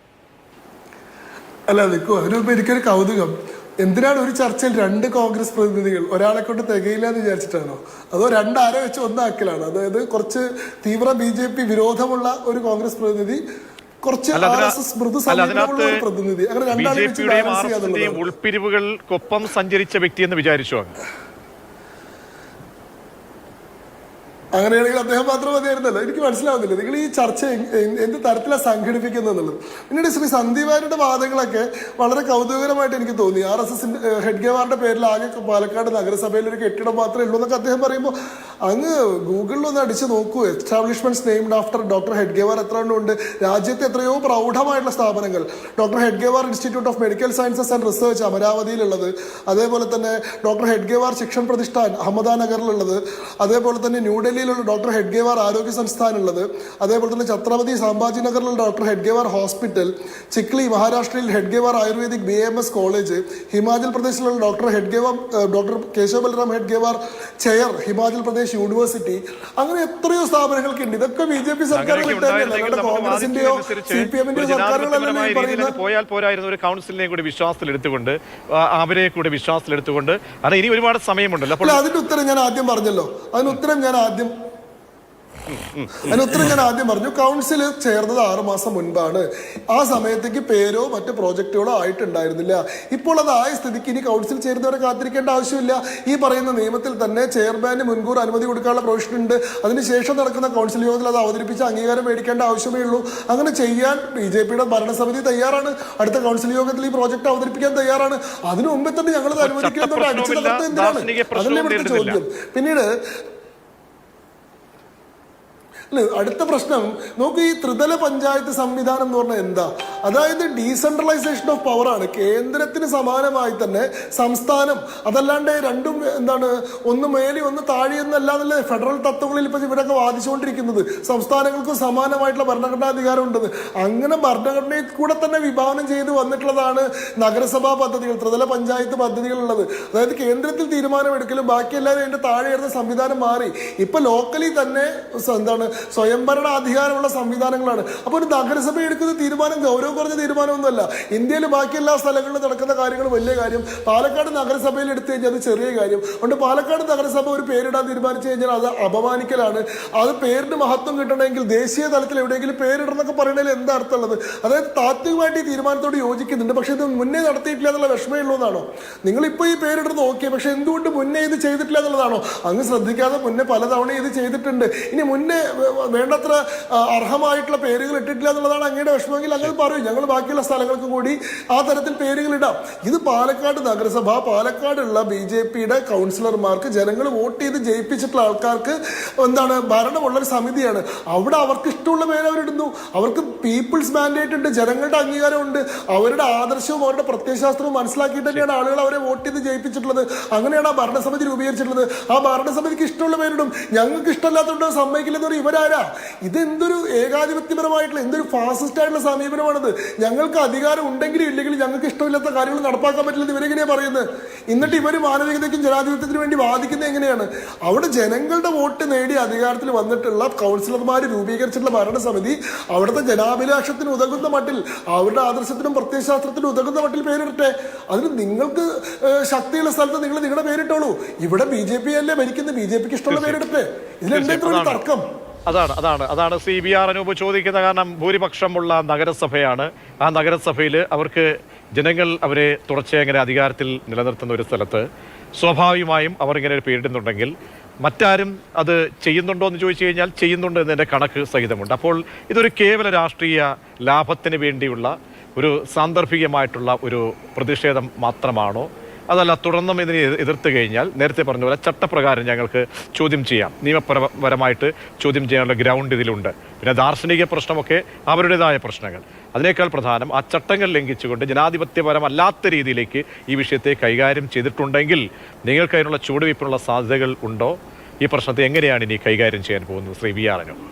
അല്ല, നിൽക്കൂ, അതിനുമുമ്പ് എനിക്കൊരു കൗതുകം. എന്തിനാണ് ഒരു ചർച്ചയിൽ 2 കോൺഗ്രസ് പ്രതിനിധികൾ ഒരാളെ കൊണ്ട് തികയില്ല എന്ന് വിചാരിച്ചിട്ടാണോ? അതോ 2 ആരെ വെച്ച് ഒന്നാക്കലാണ്? അതായത് കുറച്ച് തീവ്ര BJP വിരോധമുള്ള ഒരു കോൺഗ്രസ് പ്രതിനിധി, കുറച്ച് RSS മൃദു സമീപനമുള്ള ഒരു പ്രതിനിധി, അങ്ങനെ 2 ആളെ വെച്ച് ബാലൻസ് ചെയ്യാന്നുള്ളതാണ്. ഉൾപ്പിരിവുകൾക്കൊപ്പം സഞ്ചരിച്ച വ്യക്തി എന്ന് വിചാരിച്ചു. അങ്ങനെയാണെങ്കിൽ അദ്ദേഹം മാത്രം മതിയായിരുന്നല്ലോ. എനിക്ക് മനസ്സിലാവുന്നില്ല നിങ്ങൾ ഈ ചർച്ച എന്ത് തരത്തിലാണ് സംഘടിപ്പിക്കുന്നത്. പിന്നീട് ശ്രീ സന്ദീപ് വാര്യരുടെ വാദങ്ങളൊക്കെ വളരെ കൗതുകകരമായിട്ട് എനിക്ക് തോന്നി. RSSന്റെ ഹെഡ്ഗേവാറിന്റെ പേരിൽ ആകെ പാലക്കാട് നഗരസഭയിൽ ഒരു കെട്ടിടം മാത്രമേ ഉള്ളൂ എന്നൊക്കെ അദ്ദേഹം പറയുമ്പോൾ അങ്ങ് ഗൂഗിളിലൊന്ന് അടിച്ച് നോക്കൂ. Establishments named after doctor Hedgewar എത്ര എണ്ണമുണ്ട്? രാജ്യത്തെ എത്രയോ പ്രൗഢമായിട്ടുള്ള സ്ഥാപനങ്ങൾ. Doctor Hedgewar institute of medical sciences and research അമരാവതിയിലുള്ളത്, അതേപോലെ തന്നെ ഡോക്ടർ ഹെഡ്ഗേവാർ ശിക്ഷൺ പ്രതിഷ്ഠാൻ അഹമ്മദാനഗറിലുള്ളത്, അതേപോലെ തന്നെ ന്യൂഡൽഹി ഡോക്ടർ ഹെഡ്ഗേവാർ ആരോഗ്യ സംസ്ഥാൻ ഉള്ളത്, അതേപോലെ തന്നെ ഛത്രപതി സാംബാജി നഗറിലുള്ള ഡോക്ടർ ഹെഡ്ഗേവാർ ഹോസ്പിറ്റൽ, ചിക്ലി മഹാരാഷ്ട്രയിൽ ഹെഡ്ഗേവാർ ആയുർവേദിക് BAMS കോളേജ്, ഹിമാചൽ പ്രദേശിലുള്ള doctor Keshav Balram Hedgewar chair Himachal Pradesh university. അങ്ങനെ എത്രയോ സ്ഥാപനങ്ങൾക്ക് ഉണ്ട്. ഇതൊക്കെ BJP സർക്കാരുകൾ കോൺഗ്രസിന്റെയോ CPMന്റെയോ സർക്കാരുകളല്ല. പോയാൽ പോരായിരുന്നു, ഒരു കൗൺസിലിനെ കൂടി വിശ്വാസത്തിലെടുത്തുകൊണ്ട് അവരെ കൂടി വിശ്വാസത്തിലെടുത്തുകൊണ്ട് അത് ഇനി ഒരുപാട് സമയമുണ്ടല്ലോ. അപ്പോൾ അതിന്റെ ഉത്തരം ഞാൻ ആദ്യം പറഞ്ഞല്ലോ. അതിനുത്തരം ഞാൻ ആദ്യം പറഞ്ഞു. കൗൺസിൽ ചേർന്നത് 6 മാസം മുൻപാണ്. ആ സമയത്തേക്ക് പേരോ മറ്റ് പ്രോജക്റ്റുകളോ ആയിട്ടുണ്ടായിരുന്നില്ല. ഇപ്പോൾ അതായ സ്ഥിതിക്ക് ഇനി കൗൺസിൽ ചേരുന്നവരെ കാത്തിരിക്കേണ്ട ആവശ്യമില്ല. ഈ പറയുന്ന നിയമത്തിൽ തന്നെ ചെയർമാന് മുൻകൂർ അനുമതി കൊടുക്കാനുള്ള പ്രൊവിഷൻ ഉണ്ട്. അതിനുശേഷം നടക്കുന്ന കൗൺസിൽ യോഗത്തിൽ അത് അവതരിപ്പിച്ച് അംഗീകാരം മേടിക്കേണ്ട ആവശ്യമേ ഉള്ളൂ. അങ്ങനെ ചെയ്യാൻ BJPയുടെ ഭരണസമിതി തയ്യാറാണ്. അടുത്ത കൗൺസിൽ യോഗത്തിൽ ഈ പ്രോജക്റ്റ് അവതരിപ്പിക്കാൻ തയ്യാറാണ്. അതിനു മുമ്പേ തന്നെ ഞങ്ങൾ അനുവദിക്കുന്നത് അടിച്ചു തകർത്ത് എന്തിനാണ്? അതല്ലേ ഇവിടുത്തെ ചോദ്യം. പിന്നീട് അടുത്ത പ്രശ്നം നോക്കൂ, ഈ ത്രിതല പഞ്ചായത്ത് സംവിധാനം എന്ന് പറഞ്ഞാൽ എന്താ? അതായത് ഡീസെൻട്രലൈസേഷൻ ഓഫ് പവർ ആണ്. കേന്ദ്രത്തിന് സമാനമായി തന്നെ സംസ്ഥാനം, അതല്ലാണ്ട് രണ്ടും എന്താണ്, ഒന്ന് മേലി ഒന്ന് താഴെ എന്നല്ലാന്നല്ലേ ഫെഡറൽ തത്വങ്ങളിൽ ഇപ്പൊ ഇവരൊക്കെ വാദിച്ചുകൊണ്ടിരിക്കുന്നത്. സംസ്ഥാനങ്ങൾക്കും സമാനമായിട്ടുള്ള ഭരണഘടനാധികാരം ഉണ്ടെന്ന്. അങ്ങനെ ഭരണഘടനയിൽ കൂടെ തന്നെ വിഭാവനം ചെയ്ത് വന്നിട്ടുള്ളതാണ് നഗരസഭാ പദ്ധതികൾ, ത്രിതല പഞ്ചായത്ത് പദ്ധതികൾ ഉള്ളത്. അതായത് കേന്ദ്രത്തിൽ തീരുമാനമെടുക്കലും ബാക്കി എല്ലാവരും അതിന്റെ താഴെ ഇരുന്ന സംവിധാനം മാറി. ഇപ്പൊ ലോക്കലി തന്നെ എന്താണ് സ്വയംഭരണ അധികാരമുള്ള സംവിധാനങ്ങളാണ്. അപ്പോൾ ഒരു നഗരസഭ എടുക്കുന്ന തീരുമാനം ഗൗരവം കുറഞ്ഞ തീരുമാനമൊന്നുമല്ല. ഇന്ത്യയിൽ ബാക്കി എല്ലാ സ്ഥലങ്ങളിലും നടക്കുന്ന കാര്യങ്ങൾ വലിയ കാര്യം, പാലക്കാട് നഗരസഭയിൽ എടുത്തു കഴിഞ്ഞാൽ അത് ചെറിയ കാര്യം. അതുകൊണ്ട് പാലക്കാട് നഗരസഭ ഒരു പേരിടാൻ തീരുമാനിച്ചു കഴിഞ്ഞാൽ അത് അപമാനിക്കലാണ്. അത് പേരിന് മഹത്വം കിട്ടണമെങ്കിൽ ദേശീയ തലത്തിൽ എവിടെയെങ്കിലും പേരിടണമെന്നൊക്കെ പറയുന്നതിൽ എന്താ അർത്ഥമുള്ളത്? അതായത് താത്വികമായിട്ട് ഈ തീരുമാനത്തോട് യോജിക്കുന്നുണ്ട്, പക്ഷെ ഇത് മുന്നേ നടത്തിയിട്ടില്ല എന്നുള്ള വിഷമമുള്ളതാണോ? നിങ്ങളിപ്പോൾ ഈ പേരിടുന്നത് ഓക്കെ, പക്ഷെ എന്തുകൊണ്ട് മുന്നേ ഇത് ചെയ്തിട്ടില്ല എന്നുള്ളതാണോ? അങ്ങ് ശ്രദ്ധിക്കാതെ മുന്നേ പലതവണ ഇത് ചെയ്തിട്ടുണ്ട്. ഇനി മുന്നേ വേണ്ടത്ര അർഹമായിട്ടുള്ള പേരുകൾ ഇട്ടിട്ടില്ല എന്നുള്ളതാണ് അങ്ങയുടെ വിഷമമെങ്കിൽ അങ്ങനെ പറയും, ഞങ്ങൾ ബാക്കിയുള്ള സ്ഥലങ്ങൾക്ക് കൂടി ആ തരത്തിൽ പേരുകൾ ഇടാം. ഇത് പാലക്കാട് നഗരസഭ, പാലക്കാടുള്ള BJPയുടെ കൗൺസിലർമാർക്ക് ജനങ്ങൾ വോട്ട് ചെയ്ത് ജയിപ്പിച്ചിട്ടുള്ള ആൾക്കാർക്ക് എന്താണ് ഭരണമുള്ളൊരു സമിതിയാണ്. അവിടെ അവർക്ക് ഇഷ്ടമുള്ള പേര് അവരിടുന്നു. അവർക്ക് പീപ്പിൾസ് മാൻഡേറ്റ് ഉണ്ട്, ജനങ്ങളുടെ അംഗീകാരമുണ്ട്. അവരുടെ ആദർശവും അവരുടെ പ്രത്യയശാസ്ത്രവും മനസ്സിലാക്കിയിട്ട് തന്നെയാണ് ആളുകൾ അവരെ വോട്ട് ചെയ്ത് ജയിപ്പിച്ചിട്ടുള്ളത്. അങ്ങനെയാണ് ആ ഭരണസമിതി രൂപീകരിച്ചിട്ടുള്ളത്. ആ ഭരണസമിതിക്ക് ഇഷ്ടമുള്ള പേരിടും, ഞങ്ങൾക്ക് ഇഷ്ടമല്ലാത്തതുകൊണ്ട് സമ്മതിക്കില്ലെന്ന് പറയും. ഇവരാരാ? ഇതെന്തൊരു ഏകാധിപത്യപരമായിട്ടുള്ള എന്തൊരു ഫാസിസ്റ്റ് ആയിട്ടുള്ള സമീപനമാണിത്. ഞങ്ങൾക്ക് അധികാരം ഉണ്ടെങ്കിലും ഇല്ലെങ്കിലും ഞങ്ങൾക്ക് ഇഷ്ടമില്ലാത്ത കാര്യങ്ങൾ നടപ്പാക്കാൻ പറ്റില്ലെന്ന് ഇവരെങ്ങനെയാണ് പറയുന്നത്? എന്നിട്ട് ഇവർ മാനവികതയ്ക്കും ജനാധിപത്യത്തിനും വേണ്ടി വാദിക്കുന്നത് എങ്ങനെയാണ്? അവിടെ ജനങ്ങളുടെ വോട്ട് നേടി അധികാരത്തിൽ വന്നിട്ടുള്ള കൗൺസിലർമാർ രൂപീകരിച്ചിട്ടുള്ള ഭരണസമിതി അവിടുത്തെ ജനാഭിലാഷത്തിന് ഉതകുന്ന മട്ടിൽ, അവരുടെ ആദർശത്തിനും പ്രത്യയശാസ്ത്രത്തിനും ഉതകുന്ന മട്ടിൽ പേരിട്ടെ. അതിന് നിങ്ങൾക്ക് ശക്തിയുള്ള സ്ഥലത്ത് നിങ്ങൾ നിങ്ങളുടെ പേരിട്ടോളൂ. ഇവിടെ BJP അല്ലേ ഭരിക്കുന്നത്, BJPക്ക് ഇഷ്ടമുള്ള പേരിടട്ടെ. ഇതിലെന്തെങ്കിലും തർക്കം? അതാണ് CBR അനൂപ് ചോദിക്കുന്ന. കാരണം ഭൂരിപക്ഷമുള്ള നഗരസഭയാണ്. ആ നഗരസഭയിൽ അവർക്ക് ജനങ്ങൾ അവരെ തുടർച്ചയായി അങ്ങനെ അധികാരത്തിൽ നിലനിർത്തുന്ന ഒരു സ്ഥലത്ത് സ്വാഭാവികമായും അവർ ഇങ്ങനെ ഒരു പേരിടുന്നുണ്ടെങ്കിൽ മറ്റാരും അത് ചെയ്യുന്നുണ്ടോ എന്ന് ചോദിച്ചു കഴിഞ്ഞാൽ ചെയ്യുന്നുണ്ട് എന്നതിൻ്റെ കണക്ക് സഹിതമുണ്ട്. അപ്പോൾ ഇതൊരു കേവല രാഷ്ട്രീയ ലാഭത്തിന് വേണ്ടിയുള്ള ഒരു സാന്ദർഭികമായിട്ടുള്ള ഒരു പ്രതിഷേധം മാത്രമാണോ? അതല്ല, തുടർന്നും ഇതിനെ എതിർത്ത് കഴിഞ്ഞാൽ നേരത്തെ പറഞ്ഞ പോലെ ചട്ടപ്രകാരം ഞങ്ങൾക്ക് ചോദ്യം ചെയ്യാം, നിയമപരമായിട്ട് ചോദ്യം ചെയ്യാനുള്ള ഗ്രൗണ്ട് ഇതിലുണ്ട്. പിന്നെ ദാർശനിക പ്രശ്നമൊക്കെ അവരുടേതായ പ്രശ്നങ്ങൾ. അതിനേക്കാൾ പ്രധാനം ആ ചട്ടങ്ങൾ ലംഘിച്ചുകൊണ്ട് ജനാധിപത്യപരമല്ലാത്ത രീതിയിലേക്ക് ഈ വിഷയത്തെ കൈകാര്യം ചെയ്തിട്ടുണ്ടെങ്കിൽ നിങ്ങൾക്ക് അതിനുള്ള ചുവടുവയ്പ്പിനുള്ള സാധ്യതകൾ ഉണ്ടോ? ഈ പ്രശ്നത്തെ എങ്ങനെയാണ് ഇനി കൈകാര്യം ചെയ്യാൻ പോകുന്നത് ശ്രീ VR അനൂപ്?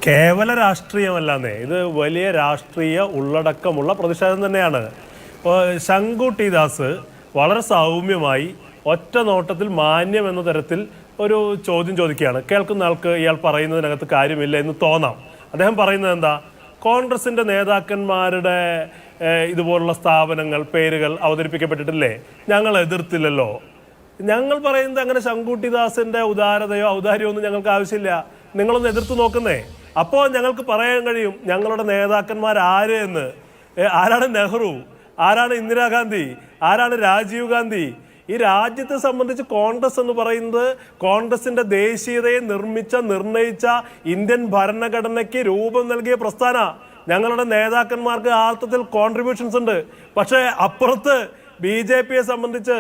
കേവല രാഷ്ട്രീയമല്ലാന്നേ, ഇത് വലിയ രാഷ്ട്രീയ ഉള്ളടക്കമുള്ള പ്രതിഷേധം തന്നെയാണ്. ഇപ്പോൾ ശങ്കുട്ടി ദാസ് വളരെ സൗമ്യമായി ഒറ്റ നോട്ടത്തിൽ മാന്യം എന്ന തരത്തിൽ ഒരു ചോദ്യം ചോദിക്കുകയാണ്. കേൾക്കുന്ന ആൾക്ക് ഇയാൾ പറയുന്നതിനകത്ത് കാര്യമില്ല എന്ന് തോന്നാം. അദ്ദേഹം പറയുന്നത് എന്താ? കോൺഗ്രസിൻ്റെ നേതാക്കന്മാരുടെ ഇതുപോലുള്ള സ്ഥാപനങ്ങൾ, പേരുകൾ അവതരിപ്പിക്കപ്പെട്ടിട്ടില്ലേ, ഞങ്ങൾ എതിർത്തില്ലല്ലോ. ഞങ്ങൾ പറയുന്നത് അങ്ങനെ ശങ്കുട്ടിദാസിൻ്റെ ഉദാരതയോ ഔദാര്യമോ ഒന്നും ഞങ്ങൾക്ക് ആവശ്യമില്ല. നിങ്ങളൊന്ന് എതിർത്ത് നോക്കുന്നേ. അപ്പോൾ ഞങ്ങൾക്ക് പറയാൻ കഴിയും ഞങ്ങളുടെ നേതാക്കന്മാർ ആര് എന്ന്. ആരാണ് നെഹ്റു, ആരാണ് ഇന്ദിരാഗാന്ധി, ആരാണ് രാജീവ് ഗാന്ധി? ഈ രാജ്യത്തെ സംബന്ധിച്ച് കോൺഗ്രസ് എന്ന് പറയുന്നത് കോൺഗ്രസിന്റെ ദേശീയതയെ നിർണയിച്ച ഇന്ത്യൻ ഭരണഘടനയ്ക്ക് രൂപം നൽകിയ പ്രസ്ഥാന. ഞങ്ങളുടെ നേതാക്കന്മാർക്ക് ആ അർത്ഥത്തിൽ കോൺട്രിബ്യൂഷൻസ് ഉണ്ട്. പക്ഷേ അപ്പുറത്ത് BJPയെ സംബന്ധിച്ച്,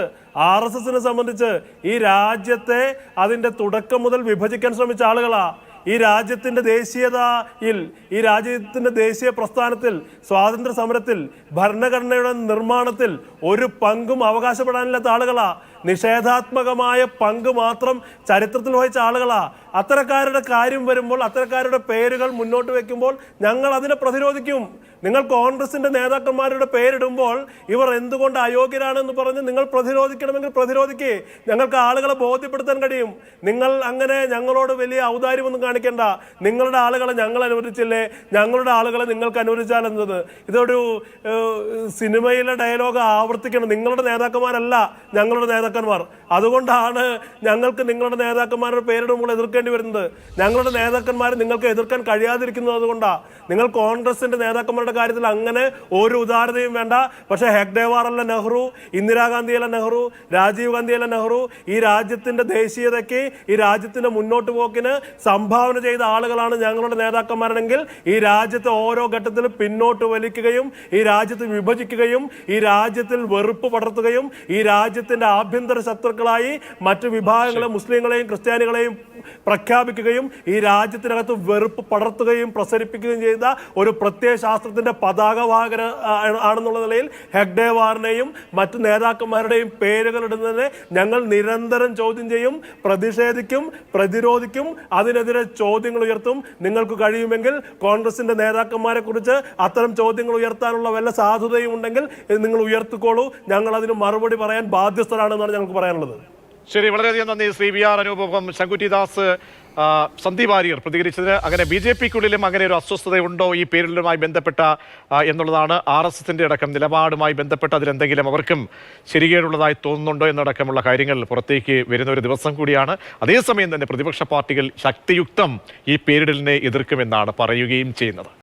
RSSനെ സംബന്ധിച്ച് ഈ രാജ്യത്തെ അതിൻ്റെ തുടക്കം മുതൽ വിഭജിക്കാൻ ശ്രമിച്ച ആളുകളാ. ഈ രാജ്യത്തിൻ്റെ ദേശീയതയിൽ, ഈ രാജ്യത്തിൻ്റെ ദേശീയ പ്രസ്ഥാനത്തിൽ, സ്വാതന്ത്ര്യ സമരത്തിൽ, ഭരണഘടനയുടെ നിർമ്മാണത്തിൽ ഒരു പങ്കും അവകാശപ്പെടാനില്ലാത്ത ആളുകളാ. നിഷേധാത്മകമായ പങ്ക് മാത്രം ചരിത്രത്തിൽ വഹിച്ച ആളുകളാ. അത്തരക്കാരുടെ കാര്യം വരുമ്പോൾ, അത്തരക്കാരുടെ പേരുകൾ മുന്നോട്ട് വെക്കുമ്പോൾ ഞങ്ങൾ അതിനെ പ്രതിരോധിക്കും. നിങ്ങൾ കോൺഗ്രസിന്റെ നേതാക്കന്മാരുടെ പേരിടുമ്പോൾ ഇവർ എന്തുകൊണ്ട് അയോഗ്യരാണെന്ന് പറഞ്ഞ് നിങ്ങൾ പ്രതിരോധിക്കണമെങ്കിൽ പ്രതിരോധിക്കേ. ഞങ്ങൾക്ക് ആളുകളെ ബോധ്യപ്പെടുത്താൻ കഴിയും. നിങ്ങൾ അങ്ങനെ ഞങ്ങളോട് വലിയ ഔദാര്യമൊന്നും കാണിക്കേണ്ട. നിങ്ങളുടെ ആളുകളെ ഞങ്ങൾ അനുവദിച്ചില്ലേ, ഞങ്ങളുടെ ആളുകളെ നിങ്ങൾക്ക് അനുവദിച്ചാൽ എന്നത്? ഇതൊരു സിനിമയിലെ ഡയലോഗ് ആവർത്തിക്കണം. നിങ്ങളുടെ നേതാക്കന്മാരല്ല ഞങ്ങളുടെ നേതാക്കന്മാർ. അതുകൊണ്ടാണ് ഞങ്ങൾക്ക് നിങ്ങളുടെ നേതാക്കന്മാരുടെ പേരിടുമ്പോൾ എതിർക്കേണ്ടി വരുന്നത്. ഞങ്ങളുടെ നേതാക്കന്മാരെ നിങ്ങൾക്ക് എതിർക്കാൻ കഴിയാതിരിക്കുന്നത് അതുകൊണ്ടാണ്. നിങ്ങൾ കോൺഗ്രസിന്റെ നേതാക്കന്മാരുടെ കാര്യത്തിൽ അങ്ങനെ ഒരു ഉദാരതയും വേണ്ട. പക്ഷേ ഹെഗ്ഡേവാർ അല്ല നെഹ്റു, ഇന്ദിരാഗാന്ധി അല്ല നെഹ്റു, രാജീവ് ഗാന്ധി അല്ല നെഹ്റു. ഈ രാജ്യത്തിന്റെ ദേശീയതയ്ക്ക്, ഈ രാജ്യത്തിന്റെ മുന്നോട്ട് പോക്കിന് സംഭാവന ചെയ്ത ആളുകളാണ് ഞങ്ങളുടെ നേതാക്കന്മാരെങ്കിൽ ഈ രാജ്യത്തെ ഓരോ ഘട്ടത്തിലും പിന്നോട്ട് വലിക്കുകയും ഈ രാജ്യത്ത് വിഭജിക്കുകയും ഈ രാജ്യത്തിൽ വെറുപ്പ് പടർത്തുകയും ഈ രാജ്യത്തിന്റെ ആഭ്യന്തര ശത്രുക്കളായി മറ്റു വിഭാഗങ്ങളെ, മുസ്ലിങ്ങളെയും ക്രിസ്ത്യാനികളെയും പ്രഖ്യാപിക്കുകയും ഈ രാജ്യത്തിനകത്ത് വെറുപ്പ് പടർത്തുകയും പ്രസരിപ്പിക്കുകയും ചെയ്ത ഒരു പ്രത്യയ ശാസ്ത്രത്തിന്റെ പതാകവാഹകർ ആണെന്നുള്ള നിലയിൽ ഹെഗ്ഡേവാറിനെയും മറ്റു നേതാക്കന്മാരുടെയും പേരുകൾ ഇടുന്നതിനെ ഞങ്ങൾ നിരന്തരം ചോദ്യം ചെയ്യും, പ്രതിഷേധിക്കും, പ്രതിരോധിക്കും, അതിനെതിരെ ചോദ്യങ്ങൾ ഉയർത്തും. നിങ്ങൾക്ക് കഴിയുമെങ്കിൽ കോൺഗ്രസിന്റെ നേതാക്കന്മാരെ കുറിച്ച് അത്തരം ചോദ്യങ്ങൾ ഉയർത്താനുള്ള വല്ല സാധുതയും ഉണ്ടെങ്കിൽ നിങ്ങൾ ഉയർത്തിക്കോളൂ. ഞങ്ങൾ അതിന് മറുപടി പറയാൻ ബാധ്യസ്ഥരാണെന്നാണ് ഞങ്ങൾക്ക് പറയാനുള്ളത്. ശരി, വളരെയധികം നന്ദി ശ്രീ VR അനൂപ്. ഒപ്പം ശങ്കുറ്റിദാസ്, സന്ദീപ് വാര്യർ പ്രതികരിച്ചതിന്. അങ്ങനെ BJP-ക്കുള്ളിലും അങ്ങനെ ഒരു അസ്വസ്ഥതയുണ്ടോ ഈ പേരിലുമായി ബന്ധപ്പെട്ട എന്നുള്ളതാണ്. RSSന്റെ അടക്കം നിലപാടുമായി ബന്ധപ്പെട്ട് അതിലെന്തെങ്കിലും അവർക്കും ശരികേടുള്ളതായി തോന്നുന്നുണ്ടോ എന്നടക്കമുള്ള കാര്യങ്ങൾ പുറത്തേക്ക് വരുന്ന ഒരു ദിവസം കൂടിയാണ്. അതേസമയം തന്നെ പ്രതിപക്ഷ പാർട്ടികൾ ശക്തിയുക്തം ഈ പേരിടലിനെ എതിർക്കുമെന്നാണ് പറയുകയും ചെയ്യുന്നത്.